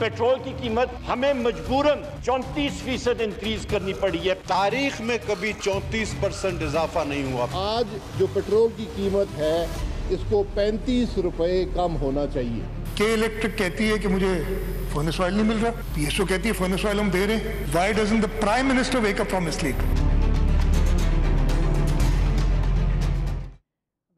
Petrol की कीमत हमें मजबूरन 34% इंक्रीज करनी पड़ी है। तारीख में कभी 34% इजाफा नहीं हुआ। आज जो पेट्रोल की कीमत है इसको 35 रुपए कम होना चाहिए। के इलेक्ट्रिक कहती है कि मुझे फर्नेस ऑयल नहीं मिल रहा, पीएसओ कहती है फर्नेस ऑयल हम दे रहे हैं। Why doesn't the prime minister wake up from his sleep?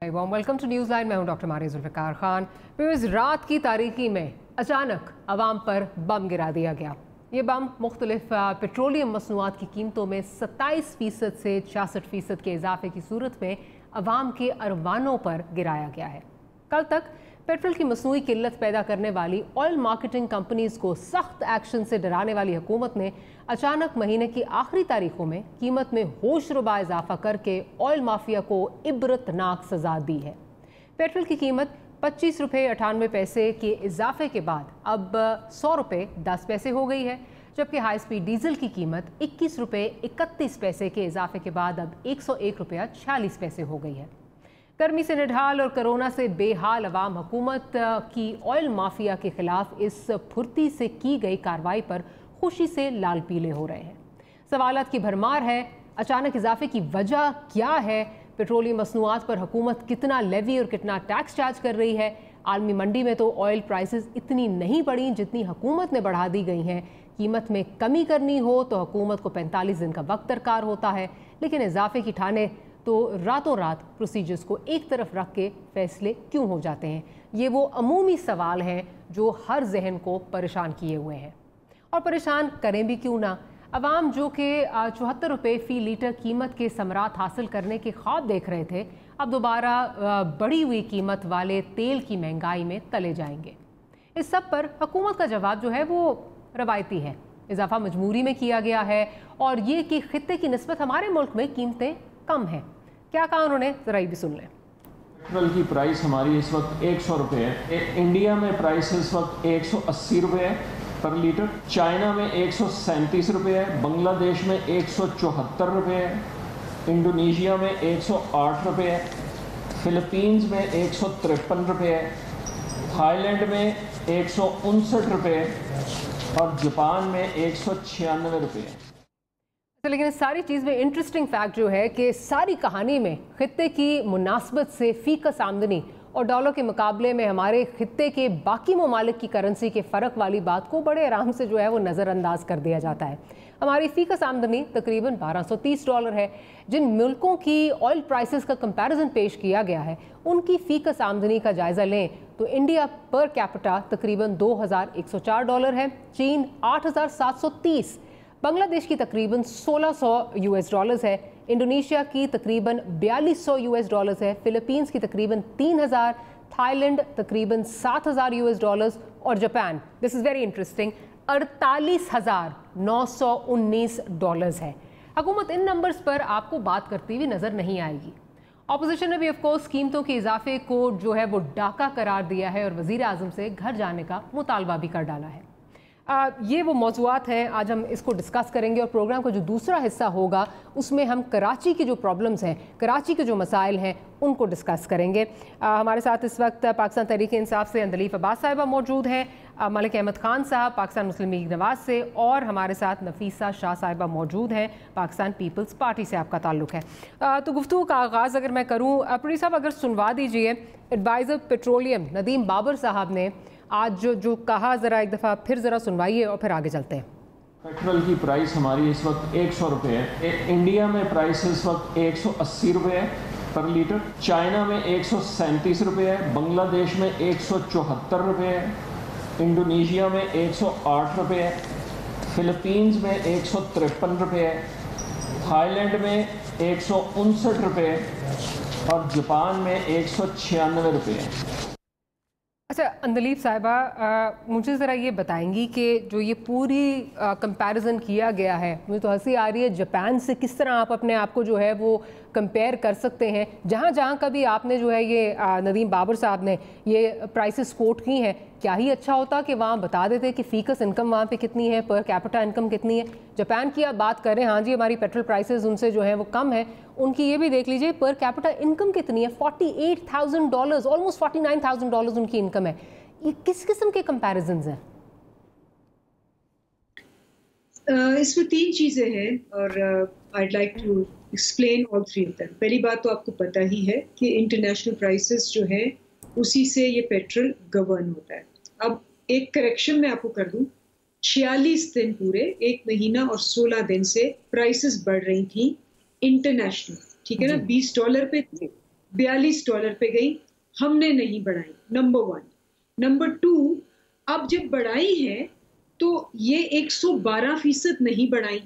Welcome to news line. मैं हूं डॉक्टर मारिया जुल्फ़िकार खान। फिर रात की तारीकी में अचानक अवाम पर बम गिरा दिया गया। ये बम मुख्तलिफ पेट्रोलियम मसनूआत की कीमतों में 27% से 66% के इजाफे की सूरत में अवाम के अरमानों पर गिराया गया है। कल तक पेट्रोल की मसनूई किल्लत पैदा करने वाली ऑयल मार्केटिंग कंपनीज को सख्त एक्शन से डराने वाली हुकूमत ने अचानक महीने की आखिरी तारीखों में कीमत में होशरुबा इजाफा करके ऑयल माफिया को इबरतनाक सजा दी है। पेट्रोल की कीमत 25 रुपये 98 पैसे के इजाफे के बाद अब 100 रुपये 10 पैसे हो गई है, जबकि हाई स्पीड डीजल की कीमत 21 रुपये 31 पैसे के इजाफे के बाद अब 101 रुपया 46 पैसे हो गई है। गर्मी से निढाल और कोरोना से बेहाल अवाम हुकूमत की ऑयल माफिया के खिलाफ इस फुर्ती से की गई कार्रवाई पर खुशी से लाल पीले हो रहे हैं। सवालात की भरमार है। अचानक इजाफे की वजह क्या है? पेट्रोलियम मसनूआत पर हुकूमत कितना लेवी और कितना टैक्स चार्ज कर रही है? आलमी मंडी में तो ऑयल प्राइसेस इतनी नहीं बढ़ी जितनी हुकूमत ने बढ़ा दी गई हैं। कीमत में कमी करनी हो तो हुकूमत को 45 दिन का वक्त दरकार होता है, लेकिन इजाफे की ठाने तो रातों रात प्रोसीजर्स को एक तरफ रख के फैसले क्यों हो जाते हैं? ये वो अमूमी सवाल हैं जो हर जहन को परेशान किए हुए हैं, और परेशान करें भी क्यों ना। अवाम जो कि 74 रुपये फ़ी लीटर कीमत के समरात हासिल करने के ख्वाब देख रहे थे, अब दोबारा बढ़ी हुई कीमत वाले तेल की महंगाई में तले जाएंगे। इस सब पर हुकूमत का जवाब जो है वो रवायती है। इजाफा मजबूरी में किया गया है और ये कि खित्ते की निस्बत हमारे मुल्क में कीमतें कम हैं। क्या कहा उन्होंने, ज़रा ये भी सुन लें। पेट्रोल की प्राइस हमारी इस वक्त 100 रुपये है। इंडिया में प्राइस इस वक्त 180 रुपये है पर लीटर। चाइना में 137 रुपये है। बांग्लादेश में 174 रुपये है। इंडोनेशिया में 108 रुपये है। फिलीपींस में 153 रुपये है। थाईलैंड में 159 रुपये और जापान में 196 रुपये है। लेकिन इस सारी चीज़ में इंटरेस्टिंग फैक्ट जो है कि सारी कहानी में खित्ते की मुनासबत से फ़ीकस आमदनी और डॉलर के मुकाबले में हमारे खित्ते के बाकी ममालिक की करेंसी के फ़र्क वाली बात को बड़े आराम से जो है वो नज़रअंदाज कर दिया जाता है। हमारी फ़ीकस आमदनी तकरीबन $1230 है। जिन मुल्कों की ऑयल प्राइसेस का कंपैरिजन पेश किया गया है उनकी फ़ीकस आमदनी का जायज़ा लें तो इंडिया पर कैपिटा तकरीबन $2104 है, चीन 8730, बांग्लादेश की तकरीबन $1600 है, इंडोनेशिया की तकरीबन $4200 है, फिलीपींस की तकरीबन 3000, थाईलैंड तकरीबन $7000 और Japan, this is very interesting, $48,919 है। हुकूमत इन नंबर्स पर आपको बात करती हुई नज़र नहीं आएगी। अपोजिशन ने भी ऑफकोर्स कीमतों के इजाफे को जो है वो डाका करार दिया है और वज़ीर आज़म से घर जाने का मुतालबा भी कर डाला है। ये वो मौज़ूआत हैं, आज हम इसको डिस्कस करेंगे और प्रोग्राम का जो दूसरा हिस्सा होगा उसमें हम कराची की जो प्रॉब्लम्स हैं, कराची के जो मसाइल हैं उनको डिस्कस करेंगे। हमारे साथ इस वक्त पाकिस्तान तहरीक-ए-इंसाफ से अंदलीफ अब्बास साहिबा मौजूद हैं, मलिक अहमद खान साहब पाकिस्तान मुस्लिम लीग नवाज से, और हमारे साथ नफीसा शाह साहिबा मौजूद हैं, पाकिस्तान पीपल्स पार्टी से आपका ताल्लुक़ है। तो गुफ्तगू का आगाज़ अगर मैं करूँ, पुरी साहब अगर सुनवा दीजिए, एडवाइज़र पेट्रोलियम नदीम बाबर साहब ने आज जो कहा, ज़रा एक दफ़ा फिर ज़रा सुनवाइए और फिर आगे चलते हैं। पेट्रोल की प्राइस हमारी इस वक्त 100 रुपये है। इंडिया में प्राइस इस वक्त 180 रुपये है पर लीटर। चाइना में 137 रुपये है। बांग्लादेश में 174 रुपये है। इंडोनेशिया में 108 रुपये है। फिलीपींस में 153 रुपये है। थाईलैंड में 159 रुपये और जापान में 196 रुपये है। अच्छा अंदलीफ साहिबा, मुझे ज़रा ये बताएंगी कि जो ये पूरी कंपैरिजन किया गया है, मुझे तो हंसी आ रही है, जापान से किस तरह आप अपने आप को जो है वो कंपेयर कर सकते हैं। जहाँ जहाँ कभी आपने जो है ये नदीम बाबर साहब ने ये प्राइसेस कोट की हैं, क्या ही अच्छा होता कि वहाँ बता देते कि फ़ीकस इनकम वहाँ पे कितनी है, पर कैपिटा इनकम कितनी है। जापान की आप बात करें, हाँ जी हमारी पेट्रोल प्राइसेस उनसे जो है वो कम है, उनकी ये भी देख लीजिए पर कैपिटा इनकम कितनी है, $48,000, ऑलमोस्ट $49,000 उनकी इनकम है। ये किस किस्म के कंपैरिजन्स हैं? इसमें 3 चीज़ें हैं और I'd like to explain all 3 of them. पहली बात तो आपको पता ही है कि इंटरनेशनल प्राइसेस जो है उसी से ये पेट्रोल गवर्न होता है। अब एक करेक्शन मैं आपको कर दूं, 46 दिन पूरे 1 महीना और 16 दिन से प्राइसेस बढ़ रही थी इंटरनेशनल, ठीक है ना, $20 पे थी, $42 पे गई, हमने नहीं बढ़ाई, नंबर 1। नंबर 2, अब जब बढ़ाई है तो ये 112% नहीं बढ़ाई,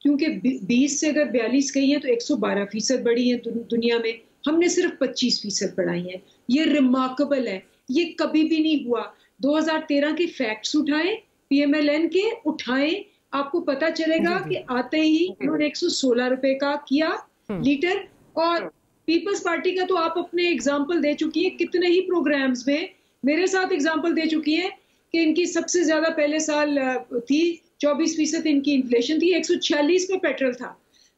क्योंकि 20 से अगर 42 गई है तो 112% बढ़ी है दुनिया में, हमने सिर्फ 25% बढ़ाई है। ये रिमार्केबल है, ये कभी भी नहीं हुआ। 2013 के फैक्ट्स उठाएं, PMLN के उठाएं, आपको पता चलेगा कि आते ही उन्होंने 116 रुपए का किया लीटर। और पीपल्स पार्टी का तो आप अपने एग्जाम्पल दे चुकी है कितने ही प्रोग्राम्स में, मेरे साथ एग्जाम्पल दे चुकी है कि इनकी सबसे ज्यादा पहले साल थी 24% इनकी इन्फ्लेशन थी, 146 पे पेट्रोल था।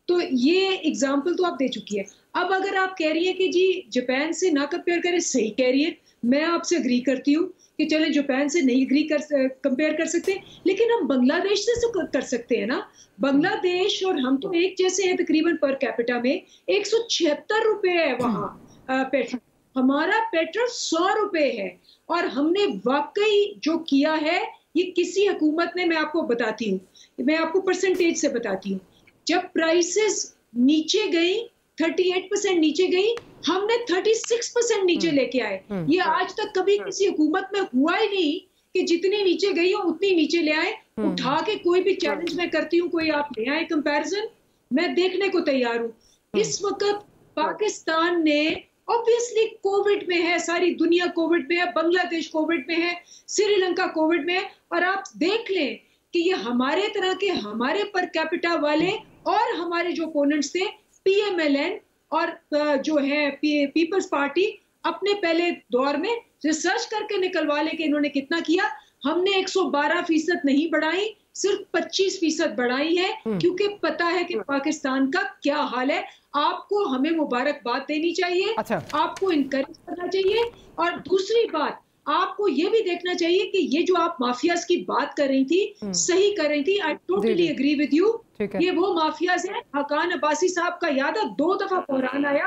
तो ये एग्जाम्पल तो आप दे चुकी है। अब अगर आप कह रही है कि जी जापान से ना कंपेयर करें, सही कह रही है, मैं आपसे अग्री करती हूँ कि चले जापान से नहीं कंपेयर कर सकते, लेकिन हम बांग्लादेश से तो कर सकते हैं ना। बांग्लादेश और हम तो एक जैसे हैं तकरीबन, पर कैपिटा में 176 रुपए है वहाँ पेट्रोल, हमारा पेट्रोल 100 रुपए है। और हमने वाकई जो किया है ये किसी हुकूमत ने, मैं आपको बताती हूँ, मैं आपको परसेंटेज से बताती हूँ, जब प्राइसेस नीचे गई 38% नीचे गई, हमने 36% नीचे लेके आए। ये आज तक कभी किसी हुकूमत में हुआ ही नहीं कि जितनी नीचे गई हो उतनी नीचे ले आए। उठा के कोई भी चैलेंज मैं करती हूँ, कोई आप ले आए कंपैरिजन, मैं देखने को तैयार हूँ। इस वक्त पाकिस्तान ने ऑब्वियसली कोविड में है, सारी दुनिया कोविड में है, बांग्लादेश कोविड में है, श्रीलंका कोविड में है, और आप देख लें कि ये हमारे तरह के, हमारे पर कैपिटा वाले और हमारे जो ओपोनेंट्स थे PMLN और जो है पीपल्स पार्टी, अपने पहले दौर में रिसर्च करके निकलवा ले कि इन्होंने कितना किया। हमने 112% नहीं बढ़ाई, सिर्फ 25% बढ़ाई है, क्योंकि पता है कि पाकिस्तान का क्या हाल है। आपको हमें मुबारकबाद देनी चाहिए, आपको इनकरेज करना चाहिए। और दूसरी बात, आपको ये भी देखना चाहिए कि ये जो आप माफियाज की बात कर रही थी, सही कर रही थी, I totally agree with you, ये वो माफियाज हैं। हकान अब्बासी साहब का याद है, 2 दफा बहरान आया,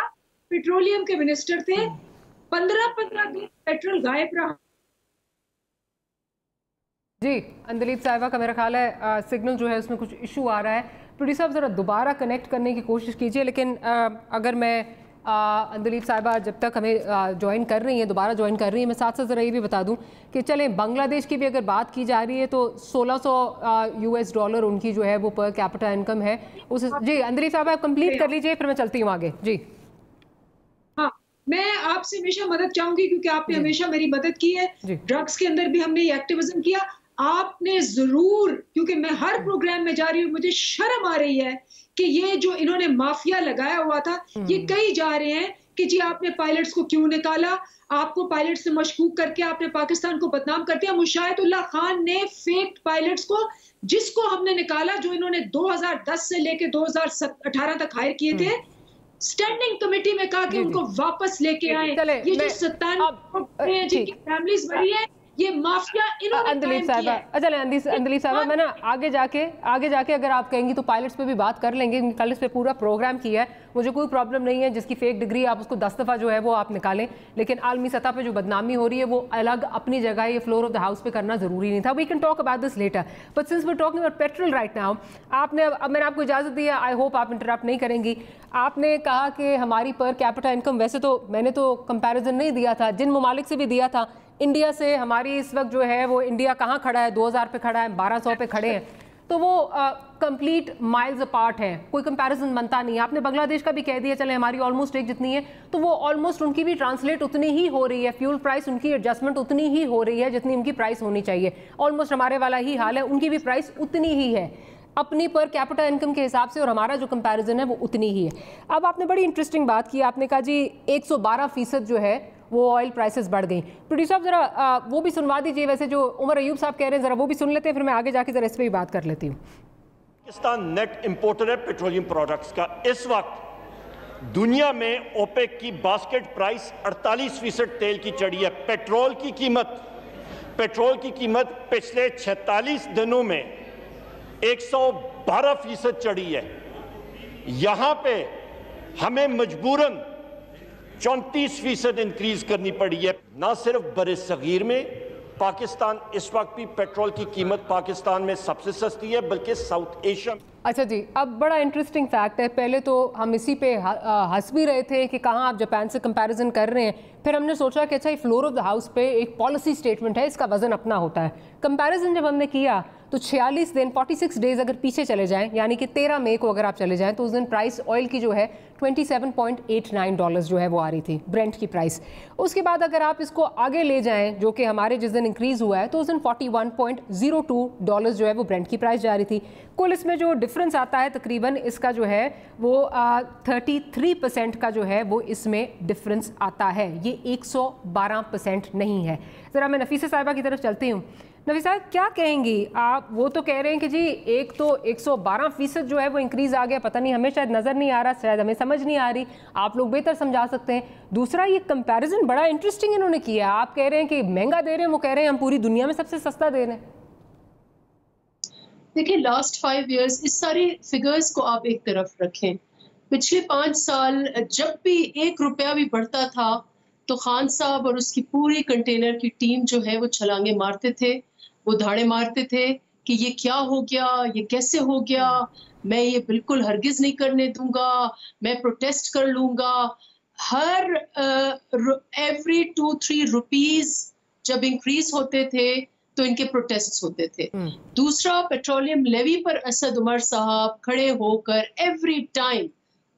पेट्रोलियम के मिनिस्टर थे, 15-15 दिन पेट्रोल गायब रहा। जी अंदलीप साहिबा का मेरा ख्याल है सिग्नल जो है उसमें कुछ इशू आ रहा है। प्रोड्यूसर साहब ज़रा दोबारा कनेक्ट करने की कोशिश कीजिए, लेकिन अगर मैं अंदलीप साहिबा जब तक हमें ज्वाइन कर रही हैं, दोबारा ज्वाइन कर रही हैं, मैं साथ साथ ज़रा ये भी बता दूं कि चलें बांग्लादेश की भी अगर बात की जा रही है तो $1600 उनकी जो है वो पर कैपिटा इनकम है उस। जी अंदलीप साहिबा आप कंप्लीट कर लीजिए, फिर मैं चलती हूँ आगे। जी हाँ, मैं आपसे हमेशा मदद चाहूंगी क्योंकि आपने हमेशा मेरी मदद की है। ड्रग्स के अंदर भी हमने ये एक्टिविज्म किया, आपने जरूर, क्योंकि मैं हर प्रोग्राम में जा रही हूँ, मुझे शर्म आ रही है कि ये जो इन्होंने माफिया लगाया हुआ था, ये कई जा रहे हैं कि जी आपने पायलट्स को क्यों निकाला, आपको पायलट से मशकूक करके आपने पाकिस्तान को बदनाम कर दिया। मुशाहिदुल्लाह खान ने फेक पायलट्स को, जिसको हमने निकाला, जो इन्होंने 2010 से लेके 2018 तक हायर किए थे, स्टैंडिंग कमेटी में कहा कि उनको वापस लेके आए। ये जो 97 जिनकी फैमिलीज बड़ी है, ये माफिया इन्होंने अंदलीप साहिबा, चले अंदलीप साहिबा, मैं ना आगे जाके अगर आप कहेंगी तो पायलट्स पे भी बात कर लेंगे। कल इस पे पूरा प्रोग्राम किया है, मुझे कोई प्रॉब्लम नहीं है। जिसकी फेक डिग्री आप उसको 10 दफ़ा जो है वो आप निकालें, लेकिन आलमी सतह पे जो बदनामी हो रही है वो अलग अपनी जगह, ये फ्लोर ऑफ द हाउस पे करना जरूरी नहीं था। We can talk about this letter, but since we talking about petrol right now, आपने, अब मैंने आपको इजाज़त दी है, आई होप आप इंटरप्ट नहीं करेंगी। आपने कहा कि हमारी पर कैपिटा इनकम, वैसे तो मैंने तो कंपैरिजन नहीं दिया था, जिन ममालिक से भी दिया था, इंडिया से हमारी इस वक्त जो है वो, इंडिया कहाँ खड़ा है, 2000 पे खड़ा है, 1200 पे खड़े हैं, तो वो कंप्लीट माइल्स अपार्ट है, कोई कंपैरिजन बनता नहीं है। आपने बांग्लादेश का भी कह दिया, चले हमारी ऑलमोस्ट एक जितनी है, तो वो ऑलमोस्ट उनकी भी ट्रांसलेट उतनी ही हो रही है, फ्यूल प्राइस उनकी एडजस्टमेंट उतनी ही हो रही है जितनी उनकी प्राइस होनी चाहिए। ऑलमोस्ट हमारे वाला ही हाल है, उनकी भी प्राइस उतनी ही है अपनी पर कैपिटा इनकम के हिसाब से, और हमारा जो कंपैरिजन है वो उतनी ही है। अब आपने बड़ी इंटरेस्टिंग बात की, आपने कहा जी 112% जो है वो ऑयल प्राइसेस बढ़ गई। प्रोड्यूसर साहब जरा वो भी सुनवा दीजिए, वैसे जो उमर अयूब साहब कह रहे हैं जरा वो भी सुन लेते हैं, फिर मैं आगे जाके जरा इस पर भी बात कर लेती हूँ। पाकिस्तान नेट इंपोर्टर है पेट्रोलियम प्रोडक्ट्स का। इस वक्त दुनिया में ओपेक की बास्केट प्राइस 48% तेल की चढ़ी है। पेट्रोल की कीमत पिछले 46 दिनों में 112% चढ़ी है। यहां पे हमें मजबूरन 34% इंक्रीज करनी पड़ी है। ना सिर्फ बरे-सगीर में पाकिस्तान इस वक्त भी पेट्रोल की कीमत पाकिस्तान में सबसे सस्ती है, बल्कि साउथ एशिया। अच्छा जी, अब बड़ा इंटरेस्टिंग फैक्ट है। पहले तो हम इसी पे हंस भी रहे थे कि कहाँ आप जापान से कंपैरिजन कर रहे हैं, फिर हमने सोचा कि अच्छा ये फ्लोर ऑफ द हाउस पे एक पॉलिसी स्टेटमेंट है, इसका वजन अपना होता है। कंपैरिजन जब हमने किया तो 46 दिन 46 डेज अगर पीछे चले जाएं, यानी कि 13 मई को अगर आप चले जाएं, तो उस दिन प्राइस ऑयल की जो है $27.89 जो है वो आ रही थी, ब्रेंट की प्राइस। उसके बाद अगर आप इसको आगे ले जाएं, जो कि हमारे जिस दिन इंक्रीज हुआ है, तो उस दिन $41.02 जो है वो ब्रेंट की प्राइस जा रही थी। कुल इसमें जो डिफरेंस आता है तकरीबन इसका जो है वो 33% का जो है वो इसमें डिफरेंस आता है, ये 112% नहीं है। ज़रा मैं नफीसा साहिबा की तरफ चलती हूँ। नफीसा साहब क्या कहेंगी आप? वो तो कह रहे हैं कि जी एक तो 112% जो है वो इंक्रीज़ आ गया, पता नहीं हमें शायद नज़र नहीं आ रहा, शायद हमें समझ नहीं आ रही, आप लोग बेहतर समझा सकते हैं। दूसरा ये कंपैरिजन बड़ा इंटरेस्टिंग इन्होंने किया, आप कह रहे हैं कि महंगा दे रहे हैं, वो कह रहे हैं हम पूरी दुनिया में सबसे सस्ता दे रहे हैं। देखिए लास्ट 5 इयर्स इस सारी फिगर्स को आप एक तरफ रखें, पिछले 5 साल जब भी 1 रुपया भी बढ़ता था तो खान साहब और उसकी पूरी कंटेनर की टीम जो है वो छलांगे मारते थे, वो धाड़े मारते थे कि ये क्या हो गया, ये कैसे हो गया, मैं ये बिल्कुल हरगिज नहीं करने दूंगा, मैं प्रोटेस्ट कर लूंगा। हर एवरी 2-3 रुपीज जब इंक्रीज होते थे तो इनके प्रोटेस्ट होते थे। दूसरा, पेट्रोलियम लेवी पर असद उमर साहब खड़े होकर एवरी टाइम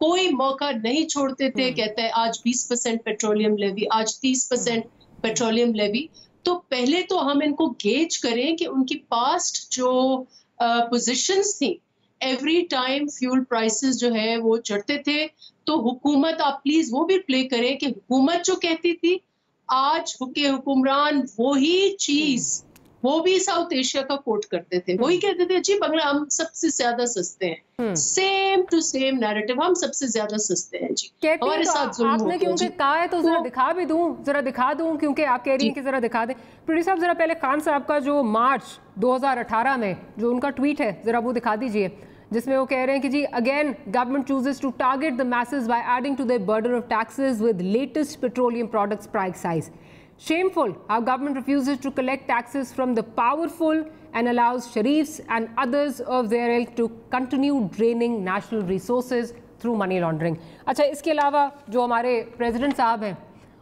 कोई मौका नहीं छोड़ते थे, कहते हैं आज 20% पेट्रोलियम लेवी, आज 30% पेट्रोलियम लेवी। तो पहले तो हम इनको गेज करें कि उनकी पास्ट जो पोजीशंस थी, एवरी टाइम फ्यूल प्राइसेस जो है वो चढ़ते थे, तो हुकूमत, आप प्लीज वो भी प्ले करें कि हुकूमत जो कहती थी आज हुक्मरान वही चीज वो भी साउथ एशिया का कोट करते थे, वही कहते थे जी बंगला हम सबसे ज्यादा सस्ते हैं, सेम टू सेम नैरेटिव, हम सबसे ज्यादा सस्ते हैं जी, हमारे साथ जुल्म होता है। आपने क्योंकि कहा है तो जरा दिखा भी दूं, जरा दिखा दूं, क्योंकि आप कह रही हैं कि जरा दिखा दें। प्रोड्यूसर साहब जरा पहले खान साहब का जो मार्च 2018 में जो उनका ट्वीट है जरा वो दिखा दीजिए, जिसमें वो कह रहे हैं कि जी again government chooses to target the message by adding to the burden of taxes with latest petroleum products price rise. Shameful how government refuses to collect taxes from the powerful and allows sharifs and others of their ilk to continue draining national resources through money laundering. अच्छा, इसके अलावा जो हमारे president साहब हैं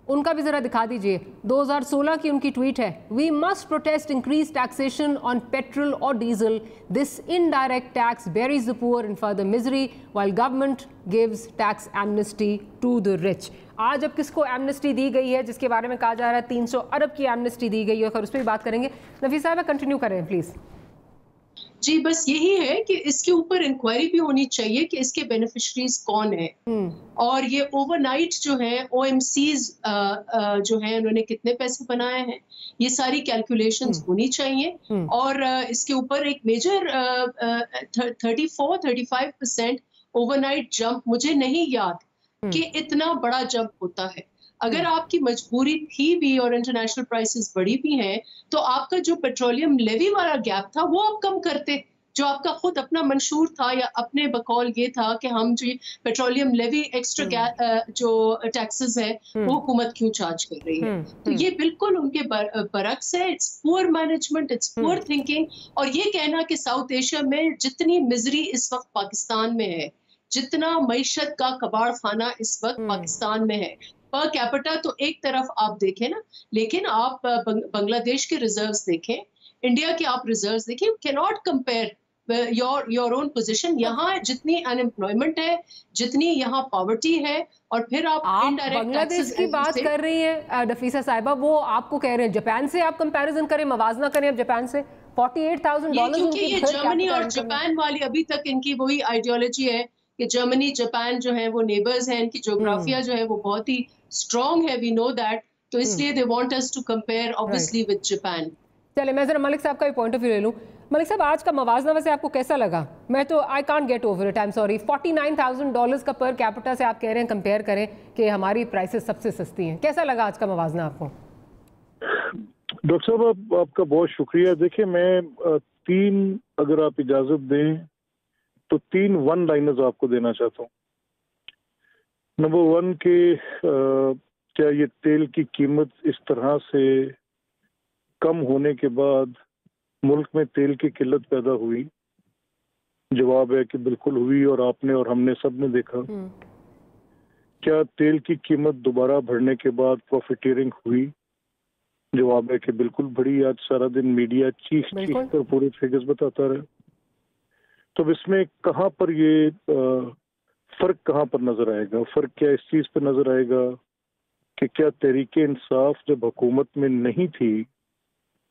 उनका भी ज़रा दिखा दीजिए। 2016 की उनकी ट्वीट है, we must protest increase taxation on petrol और diesel, this indirect tax buries the poor in further misery while government gives tax amnesty to the rich. आज अब किसको एमनेस्टी दी गई है, जिसके बारे में कहा जा रहा है 300 अरब की एमनेस्टी दी गई है, और उस पर भी बात करेंगे। नफीस साहब कंटिन्यू करें प्लीज। जी बस यही है कि इसके ऊपर इंक्वायरी भी होनी चाहिए कि इसके बेनिफिशरीज कौन है, और ये ओवरनाइट जो है OMCs जो है उन्होंने कितने पैसे बनाए हैं, ये सारी कैलकुलेशंस होनी चाहिए। और इसके ऊपर एक मेजर 34-35% ओवरनाइट जंप, मुझे नहीं याद कि इतना बड़ा जंप होता है। अगर आपकी मजबूरी थी भी और इंटरनेशनल प्राइसेस बढ़ी भी हैं, तो आपका जो पेट्रोलियम लेवी वाला गैप था वो आप कम करते, जो आपका खुद अपना मंशूर था या अपने बकौल ये था कि हम जो पेट्रोलियम लेवी एक्स्ट्रा जो टैक्सेस है वो हुकूमत क्यों चार्ज कर रही है। तो ये बिल्कुल उनके बरक्स है। It's poor management, it's poor thinking. और ये कहना कि साउथ एशिया में जितनी मिजरी इस वक्त पाकिस्तान में है, जितना मईशत का कबाड़ खाना इस वक्त पाकिस्तान में है, पर कैपिटा तो एक तरफ आप देखें ना, लेकिन आप बांग्लादेश के रिजर्व्स देखें, इंडिया के आप रिजर्व्स देखें, you can not compare your own position. यहाँ जितनी अनएम्प्लॉयमेंट है, जितनी यहाँ पॉवर्टी है, और फिर आप बांग्लादेश की बात कर रही हैं नफीसा साहिबा, वो आपको कह रहे हैं जापान से आप कंपैरिजन करें, मवाजना करें अब जापान से। $48,000 क्योंकि ये जर्मनी और जापान वाली अभी तक इनकी वही आइडियोलॉजी है कि जर्मनी जापान जो है वो नेबर्स हैं, इनकी ज्योग्राफिया जो है वो बहुत ही स्ट्रॉन्ग है, वी नो दैट, तो इसलिए they want us to compare obviously with Japan. चले मैं जरा मलिक साहब का भी पॉइंट ऑफ व्यू ले लूं। मलिक साहब आज का मवाजना वैसे आपको कैसा लगा? मैं तो I can't get over it, I am sorry. $49,000 का पर कैपिटा से आप कह रहे हैं कंपेयर करें कि हमारी प्राइसेस सबसे सस्ती हैं, कैसा लगा आज का मवाजना आपको? डॉक्टर साहब आपका बहुत शुक्रिया। देखिए मैं तीन, अगर आप इजाजत दें तो 3 वन लाइनर्स आपको देना चाहता हूँ। नंबर 1 के क्या ये तेल की कीमत इस तरह से कम होने के बाद मुल्क में तेल की किल्लत पैदा हुई? जवाब है कि बिल्कुल हुई, और आपने और हमने सब ने देखा। क्या तेल की कीमत दोबारा बढ़ने के बाद प्रॉफिटियरिंग हुई? जवाब है कि बिल्कुल बढ़ी। आज सारा दिन मीडिया चीख कर पूरे फिगर्स बताता रहा। तो इसमें कहाँ पर ये फर्क कहाँ पर नजर आएगा? फर्क क्या इस चीज पर नजर आएगा कि क्या तहरीके इंसाफ जब हुकूमत में नहीं थी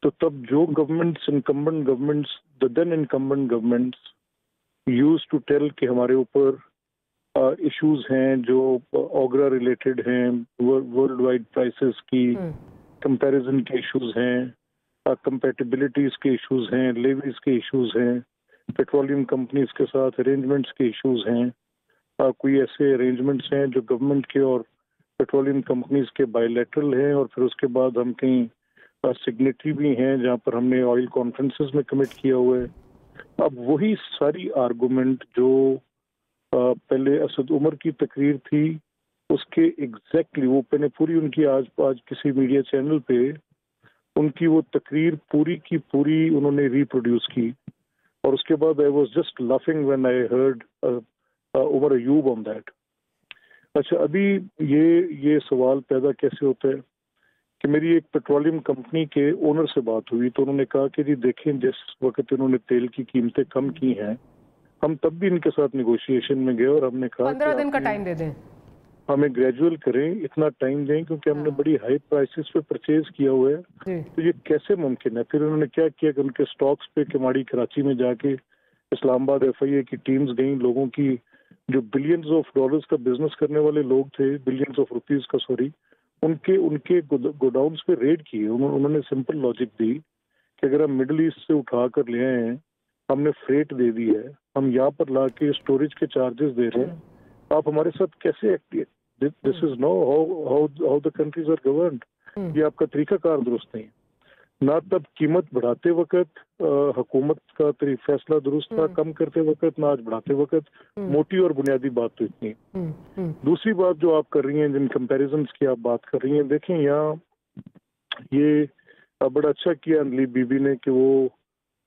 तो तब जो governments, incumbent governments, the then incumbent governments used to tell कि हमारे ऊपर इश्यूज हैं जो ऑगरा रिलेटेड हैं, वर्ल्ड वाइड प्राइसेस की कंपैरिजन के इश्यूज हैं, कंपैटिबिलिटीज के इश्यूज हैं, लेवीज के इश्यूज हैं, पेट्रोलियम कंपनीज के साथ अरेंजमेंट्स के इश्यूज हैं, कोई ऐसे अरेंजमेंट्स हैं जो गवर्नमेंट के और पेट्रोलियम कंपनीज के बायलैटरल हैं, और फिर उसके बाद हम कहीं सिग्नेटरी भी हैं जहां पर हमने ऑयल कॉन्फ्रेंसेस में कमिट किया हुआ है। अब वही सारी आर्गुमेंट जो पहले असद उमर की तकरीर थी उसके एग्जैक्टली वो मैंने पूरी उनकी आज किसी मीडिया चैनल पे उनकी वो तकरीर पूरी की पूरी उन्होंने रिप्रोड्यूस की, और उसके बाद I was just laughing when I heard Umar Ayub on that. अच्छा, अभी ये सवाल पैदा कैसे होता है कि मेरी एक पेट्रोलियम कंपनी के ओनर से बात हुई तो उन्होंने कहा कि जी देखें, जिस वक्त इन्होंने तेल की कीमतें कम की हैं हम तब भी इनके साथ निगोशिएशन में गए और हमने कहा 15 दिन का टाइम दे दें, हमें ग्रेजुअल करें, इतना टाइम दें, क्योंकि हमने बड़ी हाई प्राइसेस पे परचेज किया हुआ है, तो ये कैसे मुमकिन है। फिर उन्होंने क्या किया कि उनके स्टॉक्स पे किमाड़ी कराची में जाके इस्लामाबाद FIA की टीम्स गई, लोगों की जो बिलियंस ऑफ डॉलर्स का बिजनेस करने वाले लोग थे, बिलियंस ऑफ रुपीज का सॉरी, उनके गोडाउन्स पे रेड किए। उन्होंने सिंपल लॉजिक दी कि अगर हम मिडिल ईस्ट से उठा कर ले आए हैं, हमने फ्रेट दे दी है, हम यहाँ पर ला के स्टोरेज के चार्जेस दे रहे हैं, आप हमारे साथ कैसे act? This is no how the countries are governed. ये आपका तरीकाकार दुरुस्त नहीं है। ना तब कीमत बढ़ाते वक्त हुकूमत का फैसला दुरुस्त था, कम करते वक्त, ना आज बढ़ाते वक्त। मोटी और बुनियादी बात तो इतनी है। दूसरी बात जो आप कर रही हैं, जिन कंपैरिजन्स की आप बात कर रही हैं, देखें यहाँ ये बड़ा अच्छा किया अनली बीबी ने कि वो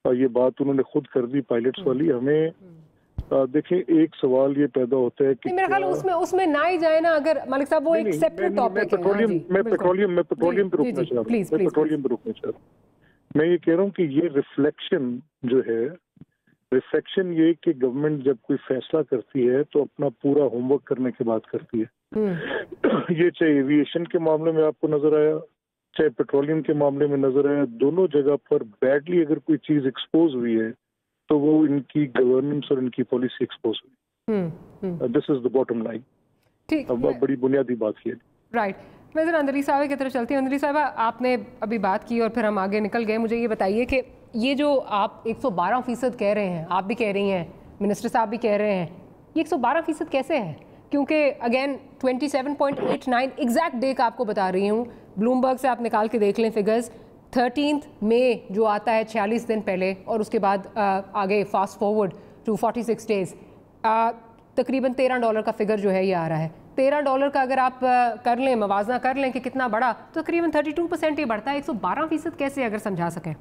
ये बात उन्होंने खुद कर दी पायलट्स वाली। हमें देखें, एक सवाल ये पैदा होता है कि मेरा ख्याल उसमें ना ही जाए ना, अगर मलिक साहब वो एक सेपरेट टॉपिक है। मैं पेट्रोलियम पे रुकना चाह रहा हूँ। मैं ये कह रहा हूँ कि ये रिफ्लेक्शन जो है, रिफ्लेक्शन ये कि गवर्नमेंट जब कोई फैसला करती है तो अपना पूरा होमवर्क करने की बात करती है। ये चाहे एविएशन के मामले में आपको नजर आया, चाहे पेट्रोलियम के मामले में नजर आया, दोनों जगह पर बैडली अगर कोई चीज एक्सपोज हुई है तो वो इनकी गवर्नेंस और इनकी पॉलिसी एक्सपोज हुई। This is the bottom line. ठीक, अब बड़ी बुनियादी बात ये। राइट, मैं जरा अंदरी साहब की तरफ चलती हूँ। अंदरी साहब, आपने अभी बात की और फिर हम आगे निकल गए। मुझे ये बताइए कि ये जो आप 112% कह रहे हैं, आप भी कह रही हैं, मिनिस्टर साहब भी कह रहे हैं, ये 112% कैसे है? क्योंकि अगेन 27.89 एग्जैक्ट डे का आपको बता रही हूँ, ब्लूमबर्ग से आप निकाल के देख लें फिगर्स। 13 मई जो आता है 46 दिन पहले, और उसके बाद आगे फास्ट फॉरवर्ड टू 46 डेज, तकरीबन $13 का फिगर जो है ये आ रहा है। $13 का अगर आप कर लें, मवाजना कर लें कि कितना बढ़ा, तो तकरीबन 32% ही बढ़ता है। 112% कैसे, अगर समझा सकें?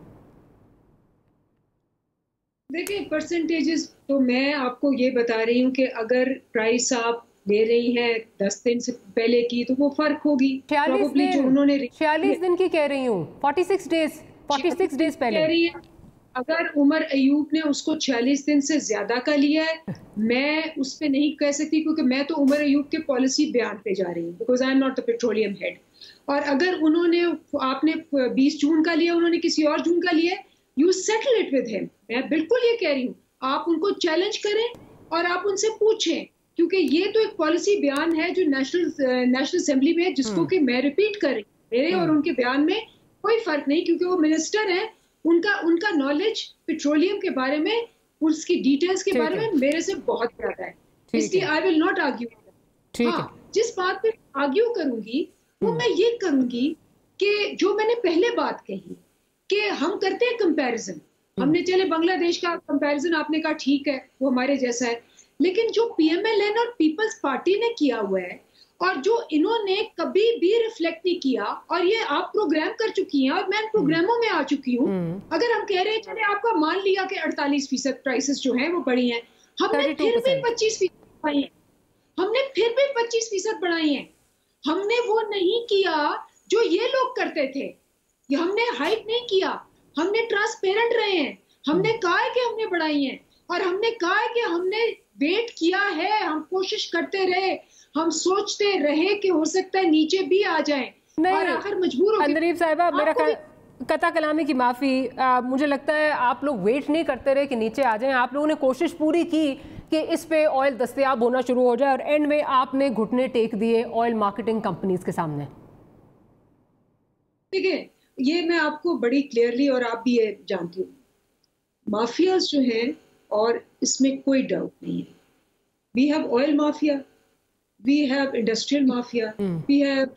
देखिए, परसेंटेजेस तो मैं आपको ये बता रही हूँ कि अगर प्राइस आप ले रही हैं 10 दिन से पहले की तो वो फर्क होगी। 46 दिन की कह रही हूँ, 46 डेज पहले कह रही है। अगर उमर अयूब ने उसको 46 दिन से ज्यादा का लिया है, मैं उस पर नहीं कह सकती, क्योंकि मैं तो उमर अयूब के पॉलिसी बयान पे जा रही हूँ, because I am not the petroleum head. और अगर आपने 20 जून का लिया, उन्होंने किसी और जून का लिया, you settle it with him. मैं बिल्कुल ये कह रही हूँ, आप उनको चैलेंज करें और आप उनसे पूछें, क्योंकि ये तो एक पॉलिसी बयान है जो नेशनल असेंबली में है, जिसको कि मैं रिपीट कर रही हूँ। मेरे और उनके बयान में कोई फर्क नहीं, क्योंकि वो मिनिस्टर हैं, उनका नॉलेज पेट्रोलियम के बारे में, उसकी डिटेल्स के बारे में मेरे से बहुत ज्यादा है, इसलिए आई विल नॉट आर्ग्यू। जिस बात पे आर्ग्यू करूंगी वो मैं ये करूंगी कि जो मैंने पहले बात कही कि हम करते हैं कंपैरिजन, हमने चले बांग्लादेश का कंपैरिजन आपने कहा ठीक है, वो हमारे जैसा है, लेकिन जो PMLN और पीपल्स पार्टी ने किया हुआ है और जो इन्होंने कभी भी रिफ्लेक्ट नहीं किया, और ये आप प्रोग्राम कर चुकी हैं और मैं प्रोग्रामों में आ चुकी हूँ। अगर हम कह रहे हैं चले आपका मान लिया कि 48% प्राइसेस जो हैं वो बढ़ी हैं, हमने फिर भी 25% बढ़ाई है, हमने फिर भी 25% बढ़ाई है। हमने वो नहीं किया जो ये लोग करते थे, ये हमने हाइक नहीं किया, हमने ट्रांसपेरेंट रहे हैं, हमने कहा है कि हमने बढ़ाई है और हमने कहा है कि हमने वेट किया है, हम कोशिश करते रहे, हम सोचते रहे कि हो सकता है नीचे भी आ जाए और आखिर मजबूर हो गए। अंदरीब साहिबा, मेरा कता कलामी की माफ़ी, मुझे लगता है आप लोग वेट नहीं करते रहे कि नीचे आ जाएं, आप लोगों ने कोशिश पूरी की कि इस पे ऑयल दस्तयाब होना शुरू हो जाए और एंड में आपने घुटने टेक दिए ऑयल मार्केटिंग कंपनीज के सामने। ठीक है, ये मैं आपको बड़ी क्लियरली और आप भी ये जानती हूँ, माफियाज जो हैं, और इसमें कोई डाउट नहीं है, we have oil mafia, we have industrial mafia, we have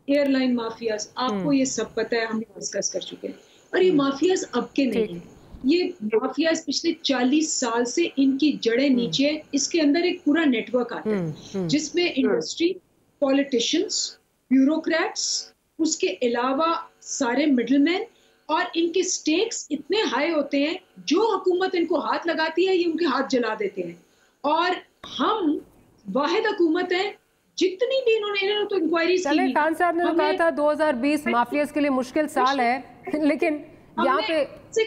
airline mafias, आपको ये सब पता है, हम डिस्कस कर चुके हैं। और ये माफियाज अब के नहीं है, ये माफियाज पिछले 40 साल से इनकी जड़ें नीचे, इसके अंदर एक पूरा नेटवर्क आता है जिसमें इंडस्ट्री, पॉलिटिशियंस, ब्यूरोक्रेट्स, उसके अलावा सारे मिडलमैन, और इनके स्टेक्स इतने हाई होते हैं, जो हुकूमत इनको हाथ लगाती है ये उनके हाथ जला देते हैं। और हम वाहिद हुकूमत है, जितनी भी इन्होंने तो इंक्वायरीज की। खान साहब ने कहा था 2020 माफियाज के लिए मुश्किल साल है, लेकिन यहाँ पे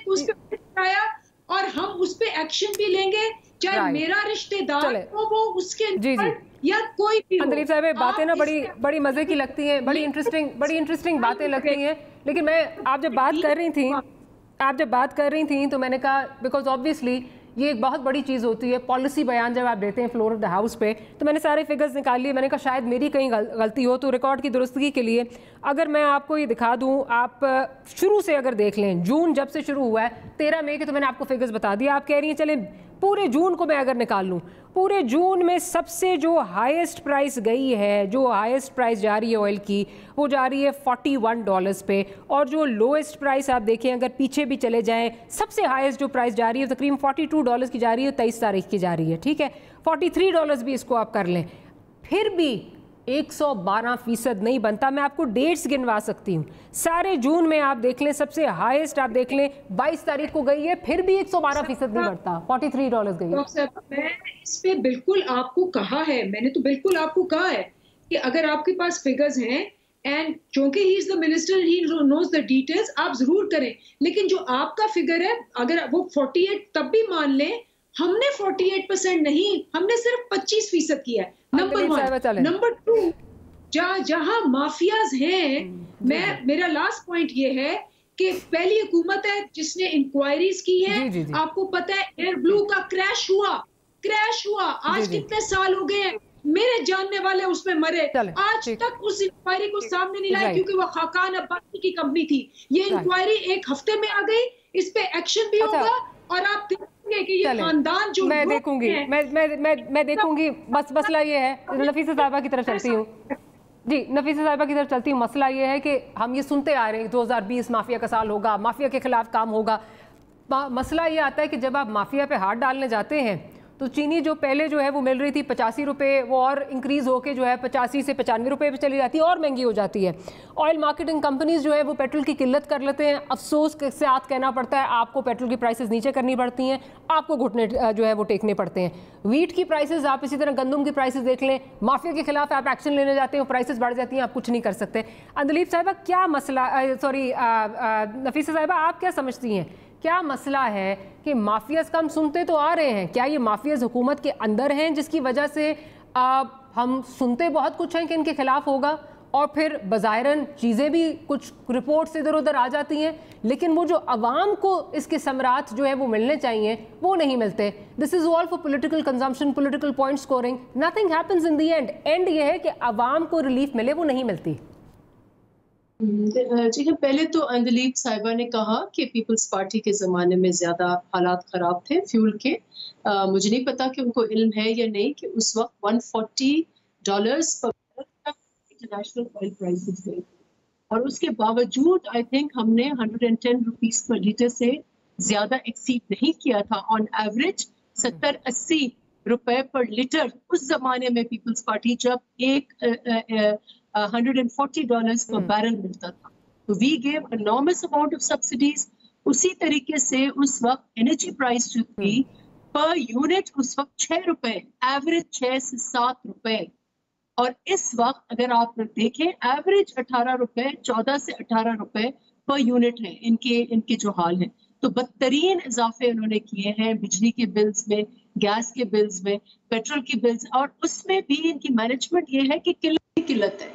उस पे आया और हम उस पे एक्शन भी लेंगे, चाहे मेरा रिश्तेदार हो वो उसके या कोई भी हो। अंदरीब साहब, बातें ना बड़ी मजे की लगती हैं, बड़ी इंटरेस्टिंग बातें लगती हैं, लेकिन मैं आप जब बात कर रही थी तो मैंने कहा बिकॉज ऑब्वियसली ये एक बहुत बड़ी चीज़ होती है, पॉलिसी बयान जब आप देते हैं फ्लोर ऑफ द हाउस पे, तो मैंने सारे फिगर्स निकाल लिए, मैंने कहा शायद मेरी कहीं गलती हो, तो रिकॉर्ड की दुरुस्तगी के लिए अगर मैं आपको ये दिखा दूं, आप शुरू से अगर देख लें, जून जब से शुरू हुआ है 13 मई के, तो मैंने आपको फिगर्स बता दिया, आप कह रही हैं चलें पूरे जून को मैं अगर निकाल लूँ, पूरे जून में सबसे जो हाईएस्ट प्राइस गई है, जो हाईएस्ट प्राइस जा रही है ऑयल की, वो जा रही है $41 पे, और जो लोएस्ट प्राइस आप देखें अगर पीछे भी चले जाएं, सबसे हाईएस्ट जो प्राइस जा रही है तकरीबन $42 की जा रही है, 23 तारीख की जा रही है, ठीक है, $43 भी इसको आप कर लें, फिर भी 112% नहीं बनता। मैं आपको डेट्स गिनवा सकती हूँ, सारे जून में आप देख लें, सबसे हाईएस्ट आप देख लें 22 तारीख को गई है, फिर भी 112% नहीं बढ़ता, $43 गई है। मैं इस पे बिल्कुल आपको कहा है, मैंने तो बिल्कुल आपको कहा है कि अगर आपके पास फिगर्स हैं, एंड क्योंकि he is the minister, he knows the details, आप जरूर करें, लेकिन जो आपका फिगर है अगर वो 48 तब भी मान लें, हमने 48% नहीं, हमने सिर्फ 25% किया है, नंबर 1। नंबर 2, जहां माफियाज हैं, मेरा लास्ट पॉइंट ये है कि पहली हुकूमत है जिसने इंक्वायरीज की है। आपको पता है एयर ब्लू का क्रैश हुआ, आज कितने साल हो गए हैं, मेरे जानने वाले उसमें मरे, आज तक उस इंक्वायरी को सामने नहीं लाया क्योंकि वो खाकान अब्बासी की कंपनी थी। ये इंक्वायरी एक हफ्ते में आ गई, इस पे एक्शन भी होगा, और आप देखेंगे कि ये खानदान जो मैं देखूंगी बस मसला ये है, नफीसा साहिबा की तरफ चलती हूँ जी, नफीसा साहिबा की तरफ चलती हूँ। मसला ये है कि हम ये सुनते आ रहे हैं 2020 माफिया का साल होगा, माफिया के खिलाफ काम होगा। मसला ये आता है कि जब आप माफिया पे हाथ डालने जाते हैं तो चीनी जो पहले जो है वो मिल रही थी 85 रुपये, वो और इंक्रीज़ होके जो है 85 से 95 रुपये पे चली जाती है और महंगी हो जाती है। ऑयल मार्केटिंग कंपनीज जो है वो पेट्रोल की किल्लत कर लेते हैं, अफसोस के साथ कहना पड़ता है आपको पेट्रोल की प्राइसेस नीचे करनी पड़ती हैं, आपको घुटने जो है वो टेकने पड़ते हैं। वीट की प्राइसेस, आप इसी तरह गंदम की प्राइसेस देख लें, माफिया के खिलाफ आप एक्शन लेने जाते हैं, प्राइसेस बढ़ जाती हैं, आप कुछ नहीं कर सकते। अंदलीब साहिबा क्या मसला, सॉरी नफीसा साहिबा आप क्या समझती हैं, क्या मसला है कि माफियाज का हम सुनते तो आ रहे हैं, क्या ये माफियाज हुकूमत के अंदर हैं जिसकी वजह से हम सुनते बहुत कुछ हैं कि इनके खिलाफ होगा, और फिर बज़ाहिरन चीज़ें भी कुछ रिपोर्ट्स इधर उधर आ जाती हैं, लेकिन वो जो अवाम को इसके समरात जो है वो मिलने चाहिए वो नहीं मिलते। This is all for political consumption, political point scoring, nothing happens in the end ये है कि अवाम को रिलीफ मिले, वो नहीं मिलती। जी हाँ, पहले तो अंदलीब साहिबा ने कहा कि पीपल्स पार्टी के ज़माने में ज़्यादा हालात ख़राब थे फ्यूल के। मुझे नहीं पता कि उनको इल्म है या नहीं कि उस वक्त $140 पर इंटरनेशनल ऑयल प्राइसेस थे, और उसके बावजूद आई थिंक हमने 110 रुपीस पर लीटर से ज्यादा एक्सीड नहीं किया था। ऑन एवरेज 70-80 रुपए पर लीटर उस जमाने में पीपल्स पार्टी जब $140 पर बैरल मिलता था, तो we gave enormous amount of subsidies. उसी तरीके से उस वक्त एनर्जी प्राइस जो थी पर यूनिट उस वक्त 6 रुपए, एवरेज 6 से 7 रुपए, और इस वक्त अगर आप देखें एवरेज 18 रुपए, 14 से 18 रुपए पर यूनिट है इनके जो हाल है। तो बदतरीन इजाफे उन्होंने किए हैं बिजली के बिल्स में, गैस के बिल्स में, पेट्रोल के बिल्स, और उसमें भी इनकी मैनेजमेंट ये है कि किल्लत है।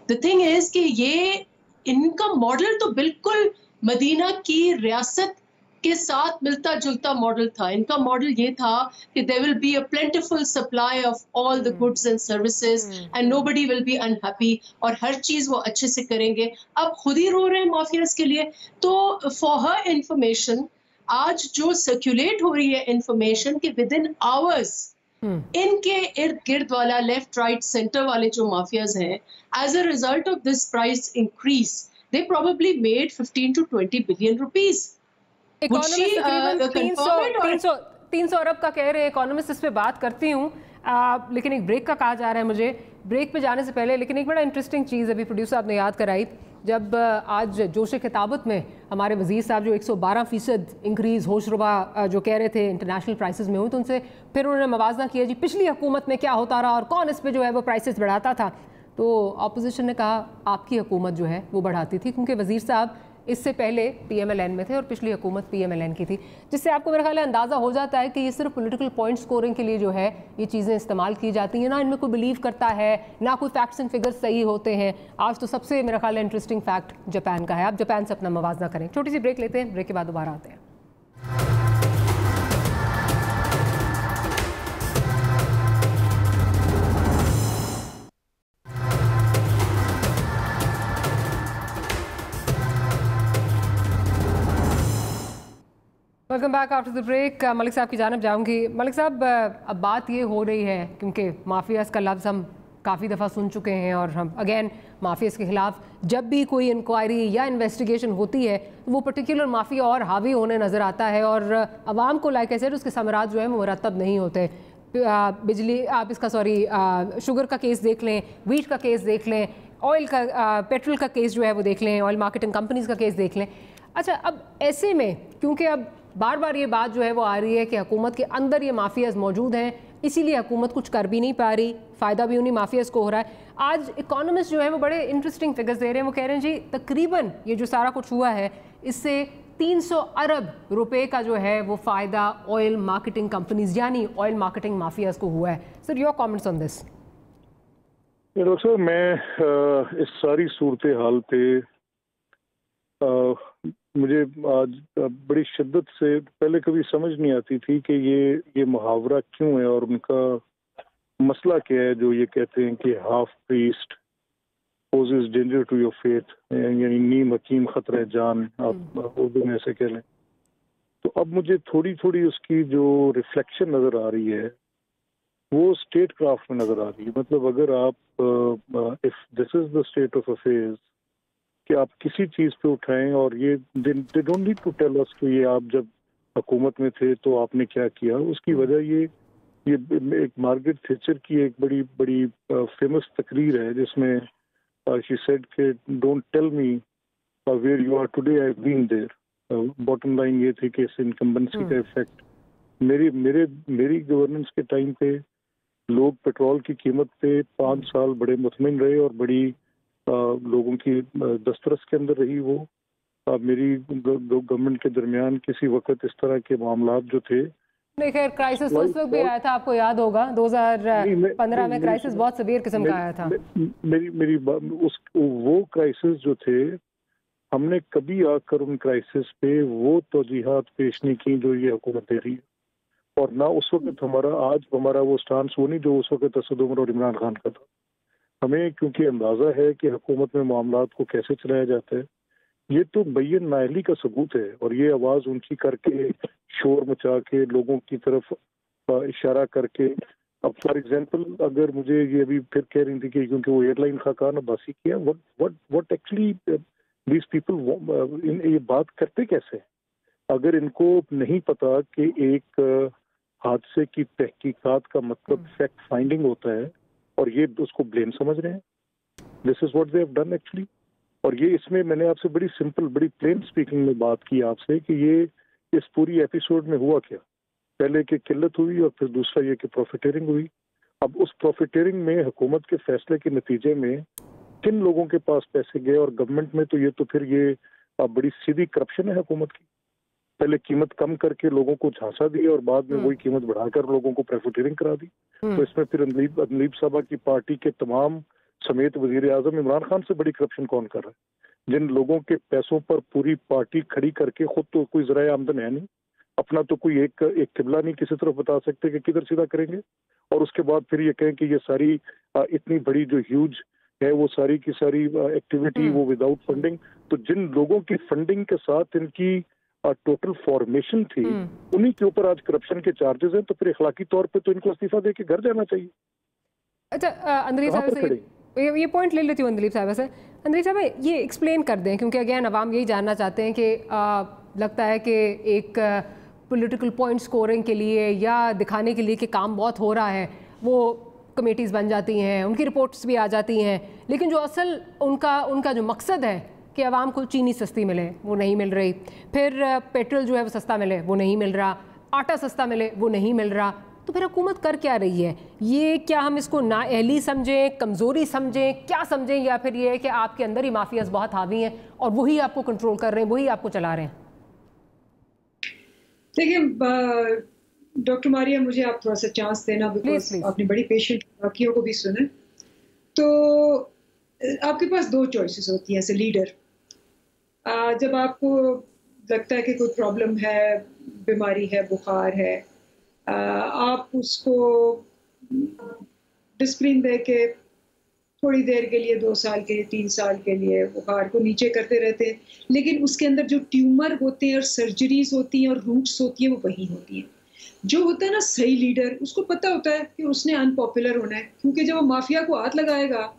द थिंग इज कि ये इनका मॉडल तो बिल्कुल मदीना की रियासत के साथ मिलता जुलता मॉडल था। इनका मॉडल ये था कि there will be a plentiful supply of all the goods and services and nobody will be unhappy, और हर चीज वो अच्छे से करेंगे। अब खुद ही रो रहे हैं माफियाज के लिए। तो फॉर हर इंफॉर्मेशन, आज जो सर्कुलेट हो रही है इंफॉर्मेशन कि विद इन आवर्स इनके इर्द गिर्द वाला लेफ्ट राइट सेंटर वाले जो माफियाज हैं, as a result of this price increase, they probably made 15 to 20 billion rupees. Economist तकरीबन 300 अरब का कह रहे हैं इकोनॉमिस्ट। इस पे बात करती हूँ, लेकिन एक ब्रेक का कहा जा रहा है मुझे। ब्रेक पे जाने से पहले लेकिन एक बड़ा इंटरेस्टिंग चीज़ अभी प्रोड्यूसर साहब ने याद कराई, जब आज जोश खिताबत में हमारे वज़ीर साहब जो 112% इंक्रीज़ होशरुबा जो कह रहे थे इंटरनेशनल प्राइसेस में हुई, तो उनसे फिर उन्होंने मवाजना किया जी पिछली हुकूमत में क्या होता रहा और कौन इस पर जो है वो प्राइसेस बढ़ाता था। तो अपोजिशन ने कहा आपकी हुकूमत जो है वो बढ़ाती थी, क्योंकि वज़ीर साहब इससे पहले PMLN में थे और पिछली हुकूमत PMLN की थी, जिससे आपको मेरा ख्याल है अंदाज़ा हो जाता है कि ये सिर्फ पॉलिटिकल पॉइंट स्कोरिंग के लिए जो है ये चीज़ें इस्तेमाल की जाती हैं, ना इनमें कोई बिलीव करता है, ना कोई फैक्ट्स एंड फिगर्स सही होते हैं। आज तो सबसे मेरा ख्याल है इंटरेस्टिंग फैक्ट जापान का है। आप जापान से अपना मवाजना करें। छोटी सी ब्रेक लेते हैं, ब्रेक के बाद दोबारा आते हैं। Welcome back after the break. Malik sahab की जानब जाऊंगी। मलिक साहब, अब बात ये हो रही है क्योंकि माफियाज़ का लफ्ज़ हम काफ़ी दफ़ा सुन चुके हैं और हम अगेन माफियाज़ के ख़िलाफ़ जब भी कोई इंक्वायरी या इन्वेस्टिगेशन होती है वो पर्टिकुलर माफिया और हावी होने नज़र आता है और आवाम को लाइक ऐसे उसके समरात जो है वो मुरतब नहीं होते। बिजली आप इसका शुगर का केस देख लें, वीट का केस देख लें, ऑयल का पेट्रोल का केस जो है वो देख लें, ऑयल मार्केटिंग कंपनीज़ का केस देख लें। अच्छा, अब ऐसे में क्योंकि अब बार बार ये बात जो है वो आ रही है कि हुकूमत के अंदर ये माफियाज़ मौजूद हैं, इसीलिए हुकूमत कुछ कर भी नहीं पा रही, फ़ायदा भी उन्हीं माफियाज़ को हो रहा है। आज इकोनॉमिस्ट जो है वो बड़े इंटरेस्टिंग फिगर्स दे रहे हैं। वो कह रहे हैं जी तकरीबन ये जो सारा कुछ हुआ है इससे 300 अरब रुपए का जो है वो फ़ायदा ऑयल मार्केटिंग कंपनीज यानी ऑयल मार्केटिंग माफियाज़ को हुआ है। Sir, your comments on this? Doctor साहब, मैं इस सारी सूरत हाल पे मुझे आज बड़ी शिद्दत से पहले कभी समझ नहीं आती थी कि ये मुहावरा क्यों है और उनका मसला क्या है, जो ये कहते हैं कि half priest poses danger to your faith, यानी नीम हकीम खतरा जान, आप उर्दू में ऐसे कह लें। तो अब मुझे थोड़ी थोड़ी उसकी जो रिफ्लेक्शन नज़र आ रही है वो स्टेट क्राफ्ट में नज़र आ रही है। मतलब अगर आप if this is the state of affairs कि आप किसी चीज़ पे उठाएं और ये they don't need to tell us कि ये आप जब हुकूमत में थे तो आपने क्या किया। उसकी वजह ये एक मार्गरेट थैचर की एक बड़ी फेमस तकरीर है जिसमें शी सेड कि don't tell me where you are today, I have been there. Bottom line ये थी कि इस इनकम्बेंसी का इफेक्ट मेरी गवर्नेंस के टाइम पे लोग पेट्रोल की कीमत पे 5 साल बड़े मुतमिन रहे और बड़ी लोगों की दस्तरस के अंदर रही। वो मेरी गवर्नमेंट के दरमियान किसी वक्त इस तरह के मामला जो थे, खैर क्राइसिस उस वक्त भी आया था, आपको याद होगा 2015 में क्राइसिस बहुत सीवियर किस्म का आया था। वो क्राइसिस जो थे, हमने कभी आकर उन क्राइसिस पे वो तौजीहात पेश नहीं की जो ये हुकूमत दे रही है, और ना उस वक्त हमारा वो स्टांस वो नहीं जो उस वक्त असद उमर और इमरान खान का था। हमें क्योंकि अंदाजा है कि हुकूमत में मामलात को कैसे चलाया जाता है, ये तो बैन नाअहली का सबूत है, और ये आवाज़ ऊंची करके शोर मचा के लोगों की तरफ इशारा करके। अब फॉर एग्जांपल अगर मुझे ये अभी फिर कह रही थी कि क्योंकि वो एयरलाइन खाकान अब्बासी किया, व्हाट एक्चुअली दीज पीपल ये बात करते कैसे? अगर इनको नहीं पता कि एक हादसे की तहकीकात का मतलब फैक्ट फाइंडिंग होता है और ये उसको ब्लेम समझ रहे हैं, this is what they have done actually. और ये इसमें मैंने आपसे बड़ी सिंपल, बड़ी प्लेन स्पीकिंग में बात की आपसे कि ये इस पूरी एपिसोड में हुआ क्या। पहले कि किल्लत हुई और फिर दूसरा ये कि प्रॉफिटेरिंग हुई। अब उस प्रॉफिटेरिंग में हुकूमत के फैसले के नतीजे में किन लोगों के पास पैसे गए, और गवर्नमेंट में तो ये तो फिर ये बड़ी सीधी करप्शन है हुकूमत की। पहले कीमत कम करके लोगों को झांसा दिया और बाद में वही कीमत बढ़ाकर लोगों को प्रॉफिटेरिंग करा दी। तो इसमें फिर अदलीब साहबा की पार्टी के तमाम समेत वजीर आजम इमरान खान से बड़ी करप्शन कौन कर रहा है, जिन लोगों के पैसों पर पूरी पार्टी खड़ी करके खुद तो कोई ज़राए आमदन है नहीं, अपना तो कोई एक किबला नहीं किसी तरफ बता सकते कि किधर सीधा करेंगे, और उसके बाद फिर ये कहें कि ये सारी इतनी बड़ी जो ह्यूज है वो सारी की सारी एक्टिविटी वो विदाउट फंडिंग। तो जिन लोगों की फंडिंग के साथ इनकी टोटल फॉर्मेशन थी उन्हीं के ऊपर आज करप्शन के चार्जेस हैं, तो फिर इखलाकी तौर पे तो इनको इस्तीफा देके घर जाना चाहिए। अच्छा, अंदलीब साहब से ये पॉइंट ले लेती हूँ। अंदलीब साहब से, अंदलीब साहब ये एक्सप्लेन कर दें, क्योंकि अगेन अवाम यही जानना चाहते हैं कि लगता है कि एक पॉलिटिकल पॉइंट स्कोरिंग के लिए या दिखाने के लिए कि काम बहुत हो रहा है वो कमेटीज़ बन जाती हैं, उनकी रिपोर्ट्स भी आ जाती हैं, लेकिन जो असल उनका जो मकसद है कि आवाम को चीनी सस्ती मिले वो नहीं मिल रही, फिर पेट्रोल जो है वो सस्ता मिले वो नहीं मिल रहा, आटा सस्ता मिले वो नहीं मिल रहा, तो फिर हुकूमत कर क्या रही है? ये क्या हम इसको नाअहली समझें, कमज़ोरी समझें, क्या समझें, या फिर ये है कि आपके अंदर ही माफियाज बहुत हावी हैं और वही आपको कंट्रोल कर रहे हैं, वही आपको चला रहे हैं? देखिए डॉक्टर मारिया, मुझे आप थोड़ा सा चांस देना, बिकॉज आपने बड़ी पेशेंट बाकियों को भी सुना। तो आपके पास दो चॉइसेस होती हैं एज ए लीडर। जब आपको लगता है कि कोई प्रॉब्लम है, बीमारी है, बुखार है, आप उसको डिस्प्लिन दे के थोड़ी देर के लिए, 2 साल के लिए, 3 साल के लिए बुखार को नीचे करते रहते हैं, लेकिन उसके अंदर जो ट्यूमर होते हैं और सर्जरीज होती हैं और रूट्स होती हैं वो वही होती हैं। जो होता है ना सही लीडर, उसको पता होता है कि उसने अनपॉपुलर होना है, क्योंकि जब वो माफिया को हाथ लगाएगा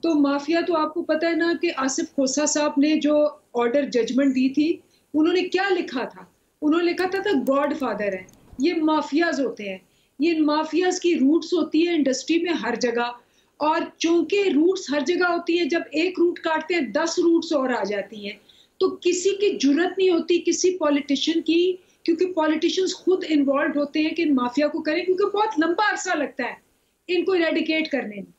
तो माफिया, तो आपको पता है ना कि आसिफ खोसा साहब ने जो ऑर्डर जजमेंट दी थी, उन्होंने क्या लिखा था? उन्होंने लिखा था गॉड फादर है। ये माफियाज होते हैं, ये माफियाज की रूट्स होती है इंडस्ट्री में हर जगह, और चूंकि रूट्स हर जगह होती है, जब एक रूट काटते हैं 10 रूट्स और आ जाती हैं, तो किसी की जुर्रत नहीं होती किसी पॉलिटिशियन की, क्योंकि पॉलिटिशियंस खुद इन्वॉल्व होते हैं कि इन माफिया को करें, क्योंकि बहुत लंबा अरसा लगता है इनको इरेडिकेट करने में।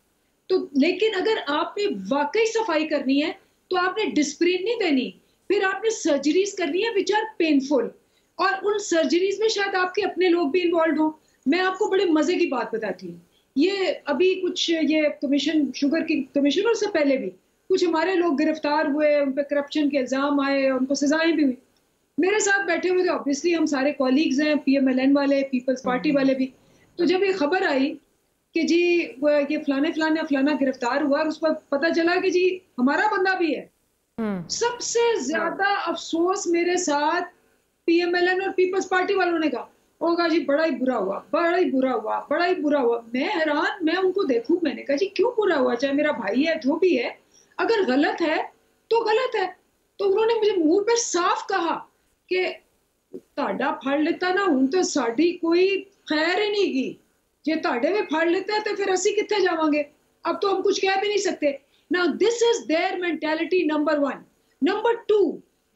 तो लेकिन अगर आपने वाकई सफाई करनी है तो आपने डिस्प्रिन नहीं देनी, फिर आपने सर्जरीज करनी है विच आर पेनफुल, और उन सर्जरीज में शायद आपके अपने लोग भी इन्वॉल्व हो। मैं आपको बड़े मजे की बात बताती हूँ, ये अभी कुछ ये कमीशन, शुगर की कमिश्नर से पहले भी कुछ हमारे लोग गिरफ्तार हुए, उन पर करप्शन के इल्जाम आए, उनको सजाएं भी हुई। मेरे साथ बैठे हुए थे, ऑब्वियसली हम सारे कॉलीग्स हैं, PMLN वाले, पीपल्स पार्टी वाले भी। तो जब ये खबर आई कि जी ये फलाना गिरफ्तार हुआ, और उस पर पता चला कि जी हमारा बंदा भी है, सबसे ज्यादा अफसोस मेरे साथ PMLN और पीपल्स पार्टी वालों ने कहा, होगा जी बड़ा ही बुरा हुआ, बड़ा ही बुरा हुआ, बड़ा ही बुरा हुआ। मैं हैरान, मैं उनको देखूं, मैंने कहा जी क्यों बुरा हुआ? चाहे मेरा भाई है, जो भी है, अगर गलत है तो गलत है। तो उन्होंने मुझे मुंह पे साफ कहा कि ताड़ा फड़ लेता ना हूं तो साड़ी कोई खैर ही नहीं की, जे ताड़े में फड़ लेता है तो फिर असी कितने जावांगे, अब तो हम कुछ कह भी नहीं सकते। Now this is their mentality, number 1। Number 2,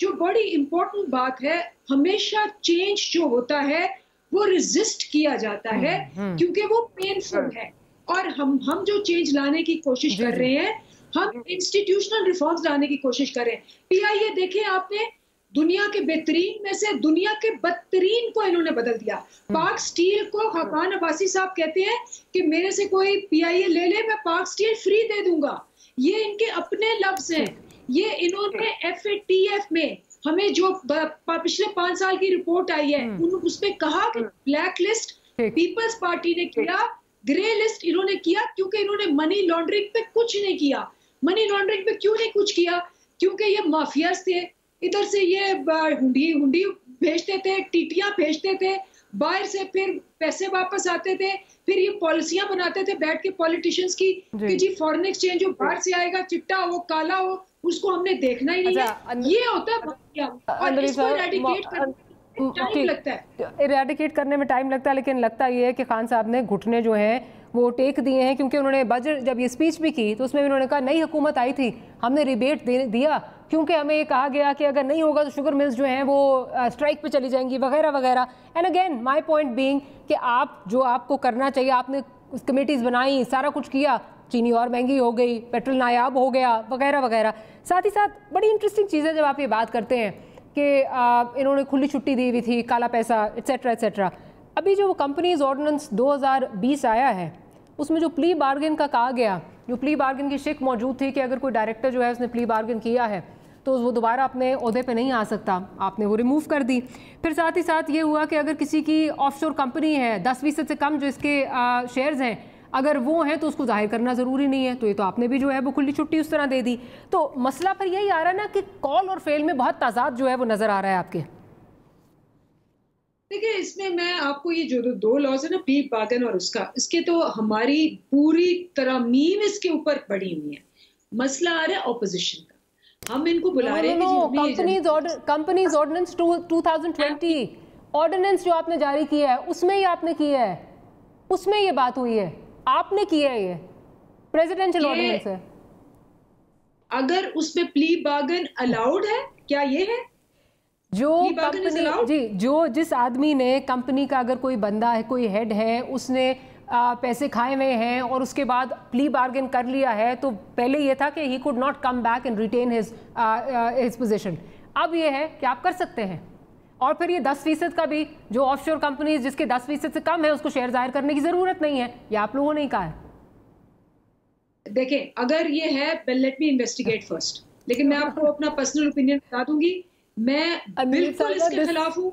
जो बड़ी इंपॉर्टेंट बात है, हमेशा चेंज जो होता है वो रेजिस्ट किया जाता है, क्योंकि वो पेनफुल है। और हम जो चेंज लाने की कोशिश कर रहे हैं, हम इंस्टीट्यूशनल रिफॉर्म्स लाने की कोशिश कर रहे हैं। PIA देखें आपने, दुनिया के बेहतरीन में से दुनिया के बदतरीन को इन्होंने बदल दिया। पाक स्टील को खान अब्बासी साहब कहते हैं कि मेरे से कोई PIA ले ले, मैं पाक स्टील फ्री दे दूंगा। ये इनके अपने लफ्ज हैं। ये इन्होंने FATF में हमें जो पिछले 5 साल की रिपोर्ट आई है, उसमें कहा कि ब्लैक लिस्ट पीपल्स पार्टी ने किया, ग्रे लिस्ट इन्होंने किया, क्योंकि इन्होंने मनी लॉन्ड्रिंग पे कुछ नहीं किया। मनी लॉन्ड्रिंग पे क्यों नहीं कुछ किया? क्योंकि ये माफियाज थे, इधर से ये हुंडी भेजते थे, टीटियां भेजते थे, बाहर से फिर पैसे वापस आते थे, फिर ये पॉलिसियां बनाते थे बैठ के पॉलिटिशियंस की कि जी फॉरेन एक्सचेंज जो बाहर से आएगा, चिट्टा हो, काला हो, उसको हमने देखना ही नहीं है। ये होता है माफिया, और इसको इरेडिकेट करने की टाइम लगता है, इरेडिकेट करने में टाइम लगता है, लेकिन लगता ये है कि खान साहब ने घुटने जो हैं वो टेक दिए हैं, क्योंकि उन्होंने बजट जब ये स्पीच भी की तो उसमें भी उन्होंने कहा नई हुकूमत आई थी, हमने रिबेट दिया क्योंकि हमें ये कहा गया कि अगर नहीं होगा तो शुगर मिल्स जो हैं वो स्ट्राइक पे चली जाएंगी वगैरह वगैरह। And again my point being कि आप जो आपको करना चाहिए, आपने कमेटीज़ बनाई, सारा कुछ किया, चीनी और महंगी हो गई, पेट्रोल नायाब हो गया वगैरह वगैरह। साथ ही साथ बड़ी इंटरेस्टिंग चीज़ है जब आप ये बात करते हैं कि इन्होंने खुली छुट्टी दी हुई थी, काला पैसा एट्सेट्रा एट्सेट्रा। अभी जो कंपनीज ऑर्डिनेंस 2020 आया है उसमें जो प्ली बार्गेन का कहा गया, जो प्ली बार्गेन की शिक मौजूद थी कि अगर कोई डायरेक्टर जो है उसने प्ली बार्गेन किया है तो वो दोबारा अपने ओहदे पे नहीं आ सकता, आपने वो रिमूव कर दी। फिर साथ ही साथ ये हुआ कि अगर किसी की ऑफशोर कंपनी है 10% से कम जो इसके शेयर्स हैं, अगर वो हैं तो उसको जाहिर करना ज़रूरी नहीं है, तो ये तो आपने भी जो है वो खुली छुट्टी उस तरह दे दी। तो मसला फिर यही आ रहा है ना कि कॉल और फेल में बहुत ताजाद जो है वो नज़र आ रहा है आपके। देखिए, इसमें मैं आपको ये जो दो लॉज है ना, प्ली बार्गेन और उसका, इसके तो हमारी पूरी तरह मीम इसके ऊपर पड़ी हुई है। मसला आ रहा है ऑपोजिशन का, हम इनको बुला रहे हैं कंपनीज ऑर्डिनेंस 2020 ऑर्डिनेंस जो आपने जारी किया है उसमें ही आपने किया है, उसमें ये बात हुई है, आपने किया है, ये प्रेसिडेंशियल ऑर्डिनेंस है। अगर उसमें प्ली बार्गेन अलाउड है, क्या ये है जो कंपनी जी, जो जिस आदमी ने कंपनी का अगर कोई बंदा है, कोई हेड है, उसने पैसे खाए हुए हैं और उसके बाद प्ली बार्गेन कर लिया है, तो पहले ये था कि he could not come back and retain his position. अब ये है कि आप कर सकते हैं। और फिर ये 10% का भी जो ऑफशोर कंपनीज जिसके 10% से कम है उसको शेयर जाहिर करने की जरूरत नहीं है, ये आप लोगों ने ही कहा है। देखें, अगर ये है, लेट मी इन्वेस्टिगेट फर्स्ट, लेकिन मैं आपको अपना पर्सनल ओपिनियन बता दूंगी, मैं बिल्कुल इसके खिलाफ हूँ।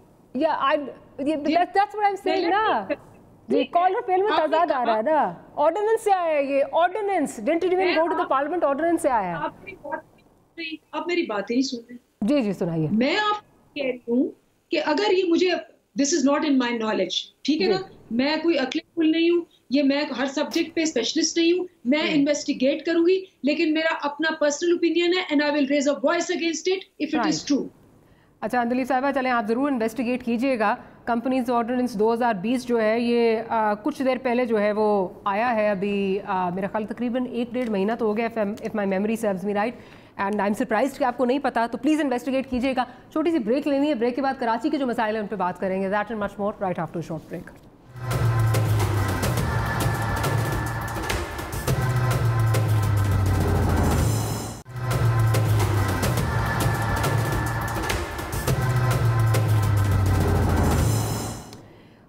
जी, कॉल और फेल में तजाद आ रहा है ना, ऑर्डिनेंस से आया है ये, ordinance didn't even go to the parliament, ordinance से आया है। आप मेरी बात ही नहीं सुन रहे। जी जी सुनाइए। मैं आपको कह रही हूँ कि अगर ये मुझे, this is not in my knowledge, ठीक है ना, मैं कोई अक्लफुल नहीं हूँ, ये मैं हर सब्जेक्ट पे स्पेशलिस्ट नहीं हूँ, मैं इन्वेस्टिगेट करूंगी, लेकिन मेरा अपना पर्सनल ओपिनियन है and I will raise a voice against it if it is true. अच्छा अंदलीब साहिबा, चलें आप ज़रूर इन्वेस्टिगेट कीजिएगा। कंपनीज ऑर्डिनेंस 2020 जो है ये कुछ देर पहले जो है वो आया है, अभी मेरा ख्याल तकरीबन 1-1.5 महीना तो हो गया, if my memory serves me right, and I am surprised कि आपको नहीं पता, तो प्लीज़ इन्वेस्टिगेट कीजिएगा। छोटी सी ब्रेक लेनी है, ब्रेक के बाद कराची के जो मसाइल हैं उन पर बात करेंगे, that and much more right after short break.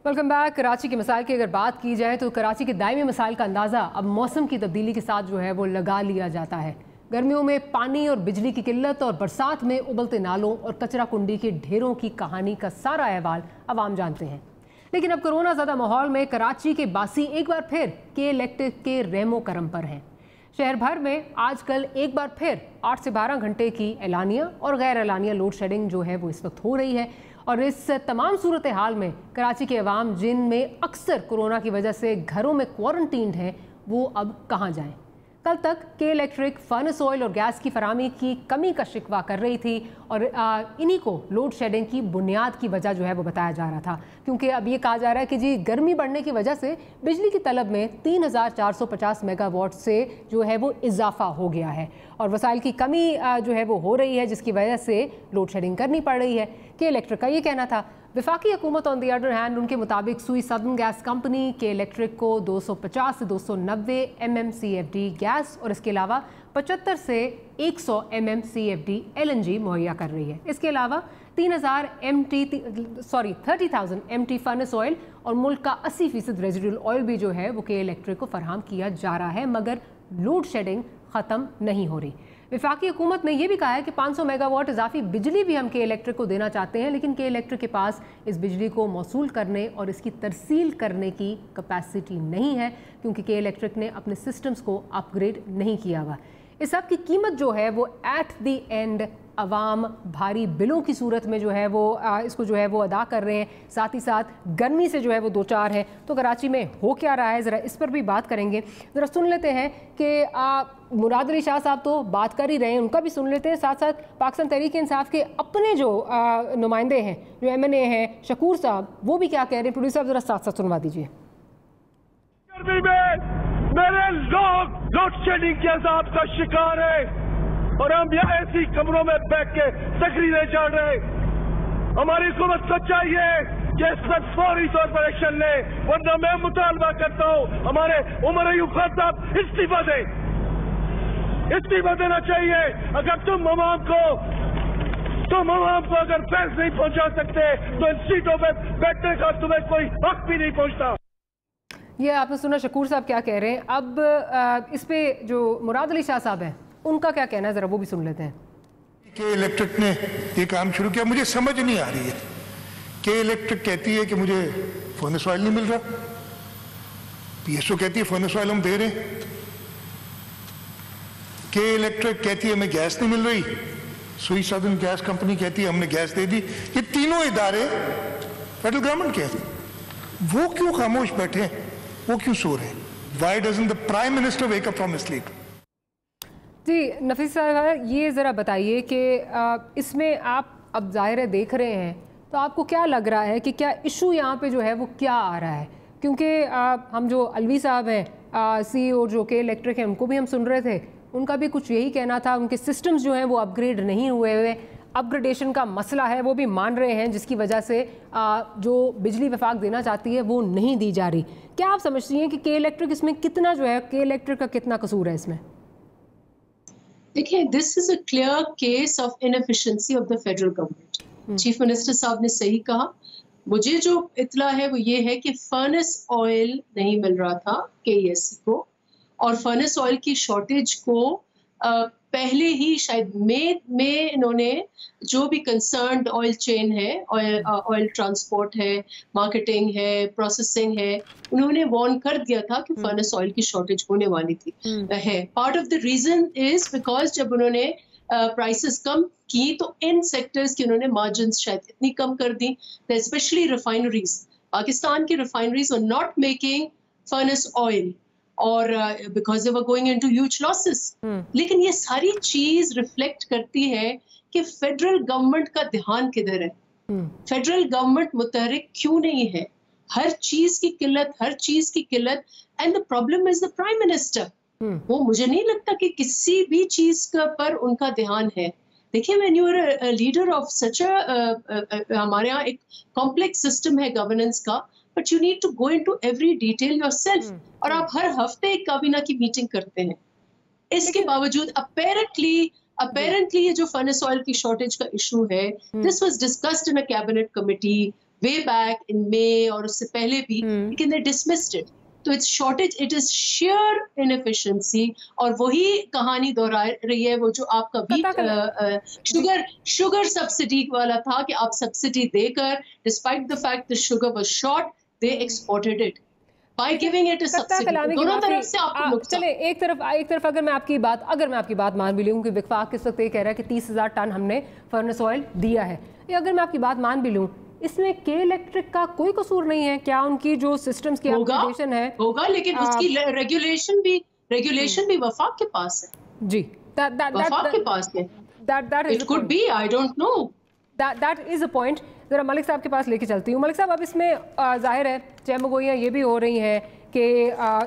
Welcome back. Karachi के मसाइल की अगर बात की जाए तो कराची के दायमी मसाइल का अंदाज़ा अब मौसम की तब्दीली के साथ जो है वो लगा लिया जाता है। गर्मियों में पानी और बिजली की किल्लत और बरसात में उबलते नालों और कचरा कुंडी के ढेरों की कहानी का सारा अहवाल आवाम जानते हैं। लेकिन अब कोरोना ज़्यादा माहौल में कराची के बासी एक बार फिर के इलेक्ट्रिक के रेमो करम पर हैं। शहर भर में आजकल एक बार फिर 8 से 12 घंटे की एलानिया और गैर एलानिया लोड शेडिंग जो है वो इस वक्त हो रही है। और इस तमाम सूरत हाल में कराची के अवाम जिनमें अक्सर कोरोना की वजह से घरों में क्वारंटीन हैं, वो अब कहाँ जाएं? कल तक के इलेक्ट्रिक, फर्नेस ऑयल और गैस की फराहमी की कमी का शिकवा कर रही थी और इन्हीं को लोड शेडिंग की बुनियाद की वजह जो है वो बताया जा रहा था, क्योंकि अब ये कहा जा रहा है कि जी गर्मी बढ़ने की वजह से बिजली की तलब में 3450 मेगावाट से जो है वो इजाफा हो गया है और वसाइल की कमी जो है वो हो रही है, जिसकी वजह से लोड शेडिंग करनी पड़ रही है। के इलेक्ट्रिक का ये कहना था। वफाकी हुकूमत ऑन द अदर हैंड उनके मुताबिक सुई सदर्न गैस कंपनी के इलेक्ट्रिक को 250 से 290 MMCFD गैस और इसके अलावा 75 से 100 MMCFD LNG मुहैया कर रही है। इसके अलावा 30,000 MT फर्नेस ऑयल और मुल्क का 80% रेजिडुअल ऑयल भी जो है वो के इलेक्ट्रिक को फराहम किया जा रहा है, मगर लोड शेडिंग ख़त्म नहीं हो रही। वफाकी हुकूमत ने यह भी कहा है कि 500 मेगावाट इजाफी बिजली भी हम के इलेक्ट्रिक को देना चाहते हैं, लेकिन के इलेक्ट्रिक के पास इस बिजली को मौसूल करने और इसकी तरसील करने की कैपेसिटी नहीं है, क्योंकि के इलेक्ट्रिक ने अपने सिस्टम्स को अपग्रेड नहीं किया हुआ। इस सब की कीमत जो है वो एट द एंड आवाम भारी बिलों की सूरत में जो है वो इसको जो है वो अदा कर रहे हैं, साथ ही साथ गर्मी से जो है वो दो चार हैं। तो कराची में हो क्या रहा है, ज़रा इस पर भी बात करेंगे। ज़रा सुन लेते हैं कि मुराद अली शाह साहब तो बात कर ही रहे हैं, उनका भी सुन लेते हैं। साथ साथ पाकिस्तान तहरीक इंसाफ के अपने जो नुमाइंदे हैं, जो MNA हैं, शकूर साहब, वो भी क्या कह रहे हैं। प्रोड्यूसर साहब ज़रा साथ साथ सुनवा दीजिए। मेरे लोग लोड शेडिंग के अजाब का शिकार है और हम यहाँ ऐसी कमरों में बैठ के तकरीरें चढ़ रहे हैं। हमारी हुकूमत को चाहिए कि इस पर फौरी तौर पर एक्शन ले, वरना मैं मुतालबा करता हूँ हमारे उमर अयूब खान साहब इस्तीफा देना चाहिए। अगर तुम अवाम को अगर फैस नहीं पहुंचा सकते तो इन सीटों पर बैठने का तुम्हें कोई हक भी नहीं पहुंचता। ये आपने सुना शकूर साहब क्या कह रहे हैं। अब इस पे जो मुराद अली शाह साहब हैं, उनका क्या कहना है, ज़रा वो भी सुन लेते हैं। के इलेक्ट्रिक ने ये काम शुरू किया, मुझे समझ नहीं आ रही है। के इलेक्ट्रिक कहती है कि मुझे फर्नेस ऑयल नहीं मिल रहा, PSO कहती है फर्नेस ऑयल हम दे रहे हैं, के इलेक्ट्रिक कहती है हमें गैस नहीं मिल रही, सुई सदर्न गैस कंपनी कहती है हमने गैस दे दी। ये तीनों इदारे फेडरल गवर्नमेंट के हैं, वो क्यों खामोश बैठे हैं, वो क्यों सो रहे हैं? Why doesn't the Prime Minister wake up from his sleep? जी नफीस साहब, ये ज़रा बताइए कि इसमें आप अब ज़ाहिर देख रहे हैं, तो आपको क्या लग रहा है कि क्या इशू यहाँ पे जो है वो क्या आ रहा है? क्योंकि हम जो अलवी साहब हैं, CEO जो के इलेक्ट्रिक हैं, उनको भी हम सुन रहे थे, उनका भी कुछ यही कहना था। उनके सिस्टम्स जो हैं वो अपग्रेड नहीं हुए, अपग्रेडेशन का मसला है, वो भी मान रहे हैं, जिसकी वजह से जो बिजली विफाक देना चाहती है वो नहीं दी जा रही। क्या आप समझती हैं कि के इलेक्ट्रिक इसमें कितना जो है, के इलेक्ट्रिक का कितना कसूर है इसमें? देखिए, this is a clear case of inefficiency of the federal government. Chief minister साहब ने सही कहा। मुझे जो इतला है वो ये है कि फर्नेस ऑयल नहीं मिल रहा था KESC को, और फर्नेस ऑयल की शॉर्टेज को पहले ही शायद मई में इन्होंने जो भी कंसर्न्ड ऑयल चेन है, ऑयल ट्रांसपोर्ट है, मार्केटिंग है, प्रोसेसिंग है, उन्होंने वार्न कर दिया था कि फर्नेस ऑयल की शॉर्टेज होने वाली थी है। Part of the reason is because जब उन्होंने प्राइसेस कम की तो इन सेक्टर्स की उन्होंने मार्जिन्स शायद इतनी कम कर दी, स्पेशली रिफाइनरीज। पाकिस्तान की refineries were not making furnace oil और because they were going into huge losses. लेकिन ये सारी चीज रिफ्लेक्ट करती है कि फेडरल गवर्नमेंट का ध्यान किधर है, फेडरल गवर्नमेंट मुतहरिक क्यों नहीं है। हर चीज की किल्लत and the problem is the prime minister. वो मुझे नहीं लगता कि किसी भी चीज का पर उनका ध्यान है। देखिए, when you are a leader of such हमारे यहाँ एक कॉम्प्लेक्स सिस्टम है गवर्नेंस का, but you need to go into every detail yourself. और आप हर हफ्ते एक काबीना की मीटिंग करते हैं। इसके बावजूद अपेरेंटली ये जो फर्नेस ऑयल की शॉर्टेज का इशू है, this was discussed in a cabinet committee way back in May और उससे पहले भी, लेकिन दे डिसमिस्ड इट। तो it's shortage, it is sheer inefficiency. और वही कहानी दोहरा रही है वो जो आपका भी शुगर सब्सिडी वाला था कि आप सब्सिडी देकर, despite the fact the sugar was short, they exported it by giving it a subsidy. दोनों तरफ से आपको नुकसान। चले एक तरफ अगर मैं आपकी बात मान भी लूँ कि विफाक इस वक्त ये कह रहा है कि 30,000 टन हमने फर्नेस ऑयल दिया है, या अगर मैं आपकी बात मान भी लूँ, इसमें के इलेक्ट्रिक का कोई कसूर नहीं है क्या? उनकी जो सिस्टम्स की अपग्रेडेशन है होगा, लेकिन उसकी रेगुलेशन भी वफाक के पास है जी, वफाक के पास है। It could be, I don't know, that is a point. जरा मलिक साहब के पास लेके चलती हूँ। मलिक साहब, अब इसमें जाहिर है चहमगोइयाँ ये भी हो रही हैं कि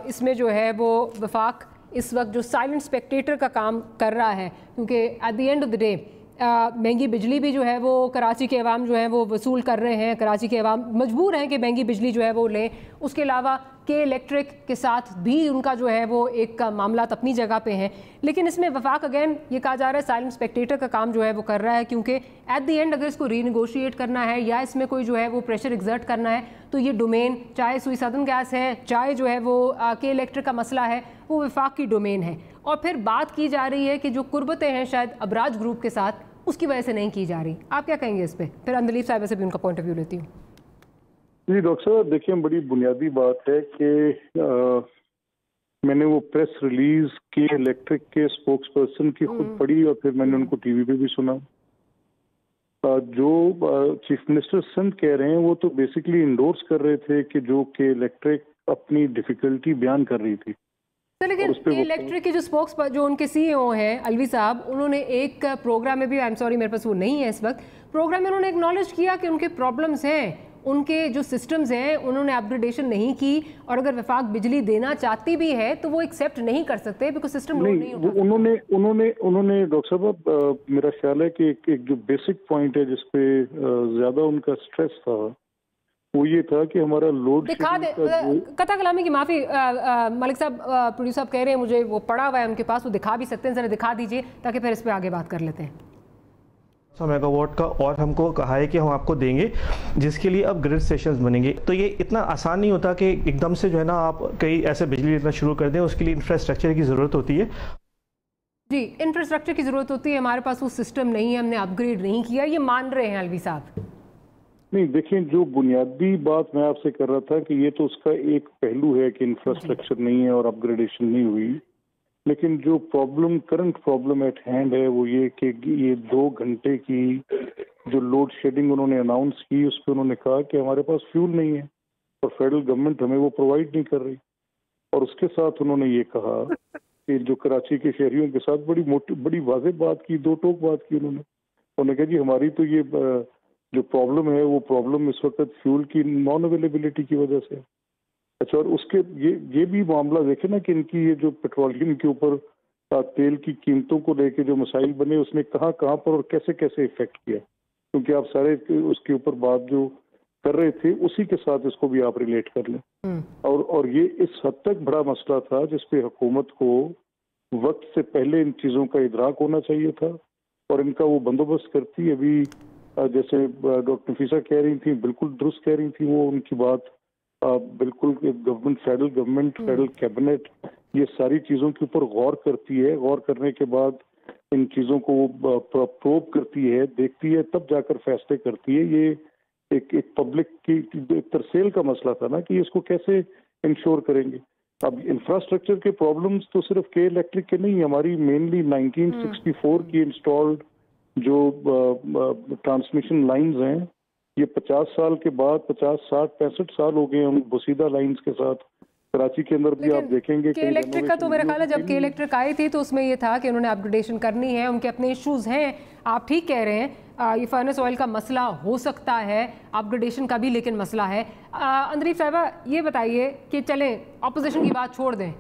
इसमें जो है वो वफाक इस वक्त जो साइलेंट स्पेक्टेटर का काम कर रहा है, क्योंकि at the end of the day महंगी बिजली भी जो है वो कराची के अवाम जो है वो वसूल कर रहे हैं। कराची के अवाम मजबूर हैं कि महंगी बिजली जो है वो लें। उसके अलावा के इलेक्ट्रिक के साथ भी उनका जो है वो एक मामला अपनी जगह पे हैं। लेकिन इसमें वफाक अगेन ये कहा जा रहा है साइलेंट स्पेक्टेटर का काम जो है वो कर रहा है, क्योंकि एट द एंड अगर इसको रीनेगोशिएट करना है या इसमें कोई जो है वो प्रेशर एग्जर्ट करना है, तो ये डोमेन, चाहे सुई सदर्न गैस है, चाहे जो है वो के इलेक्ट्रिक का मसला है, वो वफाक की डोमेन है। और फिर बात की जा रही है कि जो कुर्बतें हैं शायद अबराज ग्रुप के साथ, उसकी वजह से नहीं की जा रही। आप क्या कहेंगे इस पे? फिर अंदलीफ साहब से भी उनका पॉइंट ऑफ व्यू लेती हूँ। जी डॉक्टर साहब, देखिए बड़ी बुनियादी बात है कि मैंने वो प्रेस रिलीज के इलेक्ट्रिक के स्पोक्स पर्सन की खुद पढ़ी और फिर मैंने उनको टीवी पे भी सुना। जो चीफ मिनिस्टर संत कह रहे हैं वो तो बेसिकली इंडोर्स कर रहे थे कि जो के इलेक्ट्रिक अपनी डिफिकल्टी बयान कर रही थी। लेकिन के इलेक्ट्रिक के जो स्पोक्स जो उनके सीईओ हैं अलवी साहब, उन्होंने एक प्रोग्राम में भी, आई एम सॉरी मेरे पास वो नहीं है इस वक्त, प्रोग्राम में उन्होंने एक्नॉलेज किया कि उनके प्रॉब्लम्स हैं, उनके जो सिस्टम्स हैं उन्होंने अपग्रेडेशन नहीं की, और अगर वफाक बिजली देना चाहती भी है तो वो एक्सेप्ट नहीं कर सकते बिकॉज सिस्टम नहीं उठा। उन्होंने डॉक्टर साहब मेरा ख्याल है कि एक जो बेसिक पॉइंट है जिसपे ज्यादा उनका स्ट्रेस था वो ये था कि हमारा लोड दिखा दे, कथा कलामी की माफी मलिक साहब, प्रोड्यूसर साहब कह रहे हैं मुझे वो पड़ा हुआ है उनके पास, वो दिखा भी सकते हैं, जरा दिखा दीजिए ताकि फिर इस पे आगे बात कर लेते हैं। 100 मेगावाट का और हमको कहा है कि हम आपको देंगे जिसके लिए अब ग्रिड स्टेशंस बनेंगे। तो ये इतना आसान नहीं होता कि एकदम से जो है ना आप कई ऐसे बिजली देना शुरू कर दें, उसके लिए इंफ्रास्ट्रक्चर की ज़रूरत होती है। जी, इंफ्रास्ट्रक्चर की ज़रूरत होती है, हमारे पास वो सिस्टम नहीं है, हमने अपग्रेड नहीं किया, ये मान रहे हैं अलवी साहब। नहीं देखिए, जो बुनियादी बात मैं आपसे कर रहा था कि ये तो उसका एक पहलू है कि इंफ्रास्ट्रक्चर नहीं है और अपग्रेडेशन नहीं हुई, लेकिन जो problem current problem at hand है वो ये कि ये 2 घंटे की जो लोड शेडिंग उन्होंने अनाउंस की उस पर उन्होंने कहा कि हमारे पास फ्यूल नहीं है और फेडरल गवर्नमेंट हमें वो प्रोवाइड नहीं कर रही। और उसके साथ उन्होंने ये कहा कि जो कराची के शहरियों के साथ बड़ी वाज़ेह बात की, 2 टोक बात की उन्होंने कहा जी हमारी तो ये जो प्रॉब्लम है वो प्रॉब्लम इस वक्त फ्यूल की नॉन अवेलेबिलिटी की वजह से। अच्छा, और उसके ये भी मामला देखे ना कि इनकी ये जो पेट्रोलियम के ऊपर तेल की कीमतों को लेके जो मसाइल बने उसने कहाँ पर और कैसे कैसे इफेक्ट किया, क्योंकि आप सारे उसके ऊपर बात जो कर रहे थे उसी के साथ इसको भी आप रिलेट कर लें। और ये इस हद तक बड़ा मसला था जिसपे हुकूमत को वक्त से पहले इन चीज़ों का इदराक होना चाहिए था और इनका वो बंदोबस्त करती। अभी जैसे डॉक्टर नफीसा कह रही थी, बिल्कुल दुरुस्त कह रही थी वो, उनकी बात बिल्कुल गवर्नमेंट, फेडरल कैबिनेट ये सारी चीज़ों के ऊपर गौर करती है, गौर करने के बाद इन चीज़ों को प्रोब करती है, देखती है, तब जाकर फैसले करती है। ये एक पब्लिक की तरसेल का मसला था ना कि इसको कैसे इंश्योर करेंगे। अब इंफ्रास्ट्रक्चर के प्रॉब्लम्स तो सिर्फ के इलेक्ट्रिक के नहीं, हमारी मेनली 1964 की इंस्टॉल्ड जो ट्रांसमिशन लाइंस हैं ये 50 साल के बाद 50, 60, 65 साल हो गए उन बोसीदा लाइंस के साथ। कराची के अंदर भी आप देखेंगे कि इलेक्ट्रिक का तो मेरा ख्याल है जब के इलेक्ट्रिक आई थी तो उसमें ये था कि उन्होंने अपग्रेडेशन करनी है, उनके अपने इश्यूज हैं। आप ठीक कह रहे हैं, ये फर्नेस ऑयल का मसला हो सकता है, अपग्रेडेशन का भी लेकिन मसला है। अंदरीफ साहिबा ये बताइए कि चलें अपोजिशन की बात छोड़ दें,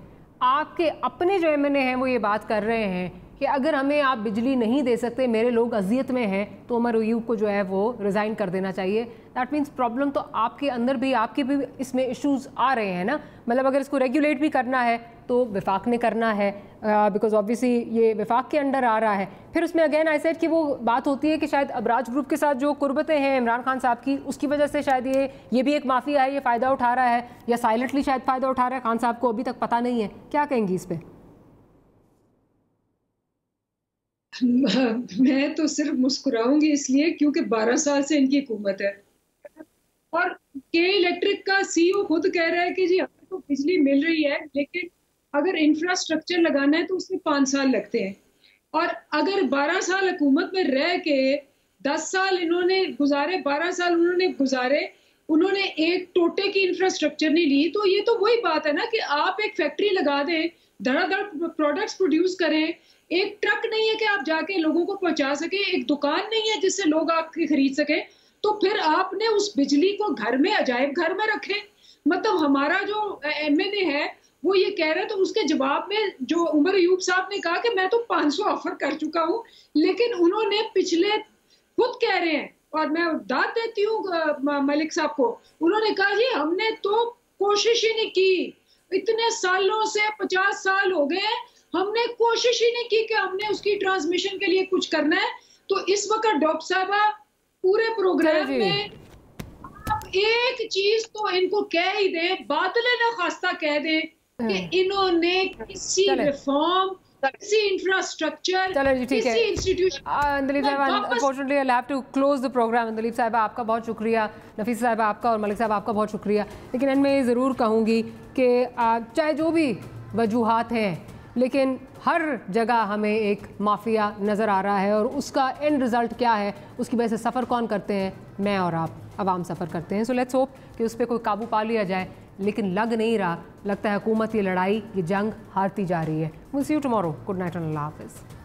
आपके अपने जो MNA हैं वो ये बात कर रहे हैं कि अगर हमें आप बिजली नहीं दे सकते, मेरे लोग अजियत में हैं, तो उमर अयूब को जो है वो रिज़ाइन कर देना चाहिए। दैट मीन्स प्रॉब्लम तो आपके अंदर भी, आपके भी इसमें इश्यूज आ रहे हैं ना। मतलब अगर इसको रेगुलेट भी करना है तो विफाक ने करना है, बिकॉज ऑब्वियसली ये विफाक के अंडर आ रहा है। फिर उसमें अगेन आई सेड कि वो बात होती है कि शायद अबराज ग्रुप के साथ जो कुर्बतें हैं इमरान खान साहब की, उसकी वजह से शायद ये भी एक माफिया है, ये फ़ायदा उठा रहा है या साइलेंटली शायद फ़ायदा उठा रहा है, खान साहब को अभी तक पता नहीं है। क्या कहेंगी इस पर? मैं तो सिर्फ मुस्कुराऊंगी इसलिए क्योंकि 12 साल से इनकी हुकूमत है और के इलेक्ट्रिक का CEO खुद कह रहा है कि जी हमें तो बिजली मिल रही है, लेकिन अगर इंफ्रास्ट्रक्चर लगाना है तो उसमें 5 साल लगते हैं। और अगर 12 साल हुकूमत में रह के 10 साल इन्होंने गुजारे, 12 साल उन्होंने गुजारे, उन्होंने एक टोटे की इंफ्रास्ट्रक्चर नहीं ली, तो ये तो वही बात है ना कि आप एक फैक्ट्री लगा दें, धड़ाधड़ प्रोडक्ट्स प्रोड्यूस करें, एक ट्रक नहीं है कि आप जाके लोगों को पहुंचा सके, एक दुकान नहीं है जिससे लोग आपके खरीद सके, तो फिर आपने उस बिजली को घर में, अजायब घर में रखें। मतलब हमारा जो MNA है वो ये कह रहे, तो उसके जवाब में जो उमर अयूब साहब ने कहा कि मैं तो 500 ऑफर कर चुका हूं, लेकिन उन्होंने पिछले, खुद कह रहे हैं और मैं दाद देती हूँ मलिक साहब को, उन्होंने कहा जी हमने तो कोशिश ही नहीं की, इतने सालों से 50 साल हो गए, हमने कोशिश ही नहीं की कि हमने उसकी ट्रांसमिशन के लिए कुछ करना है। तो इस वक्त डॉक्टर साहबा पूरे प्रोग्राम में आप एक चीज तो इनको कह ही दें, बादले ना खास्ता कह दें कि इन्होंने किसी रिफॉर्म, किसी इंफ्रास्ट्रक्चर, किसी institution. Andleeb sahab, unfortunately I have to close the programme. Andleeb sahab आपका बहुत शुक्रिया, नफीस साहब आपका और मलिक साहब आपका बहुत शुक्रिया। लेकिन मैं ये ज़रूर कहूँगी कि चाहे जो भी वजूहात हैं, लेकिन हर जगह हमें एक माफिया नज़र आ रहा है और उसका एंड रिज़ल्ट क्या है, उसकी वजह से सफ़र कौन करते हैं? मैं और आप आवाम सफ़र करते हैं। सो लेट्स होप कि उस पर कोई काबू पा लिया जाए, लेकिन लग नहीं रहा। लगता है हुकूमत ये लड़ाई, ये जंग हारती जा रही है। Will see you tomorrow. Good night and अल्लाह हाफिज़।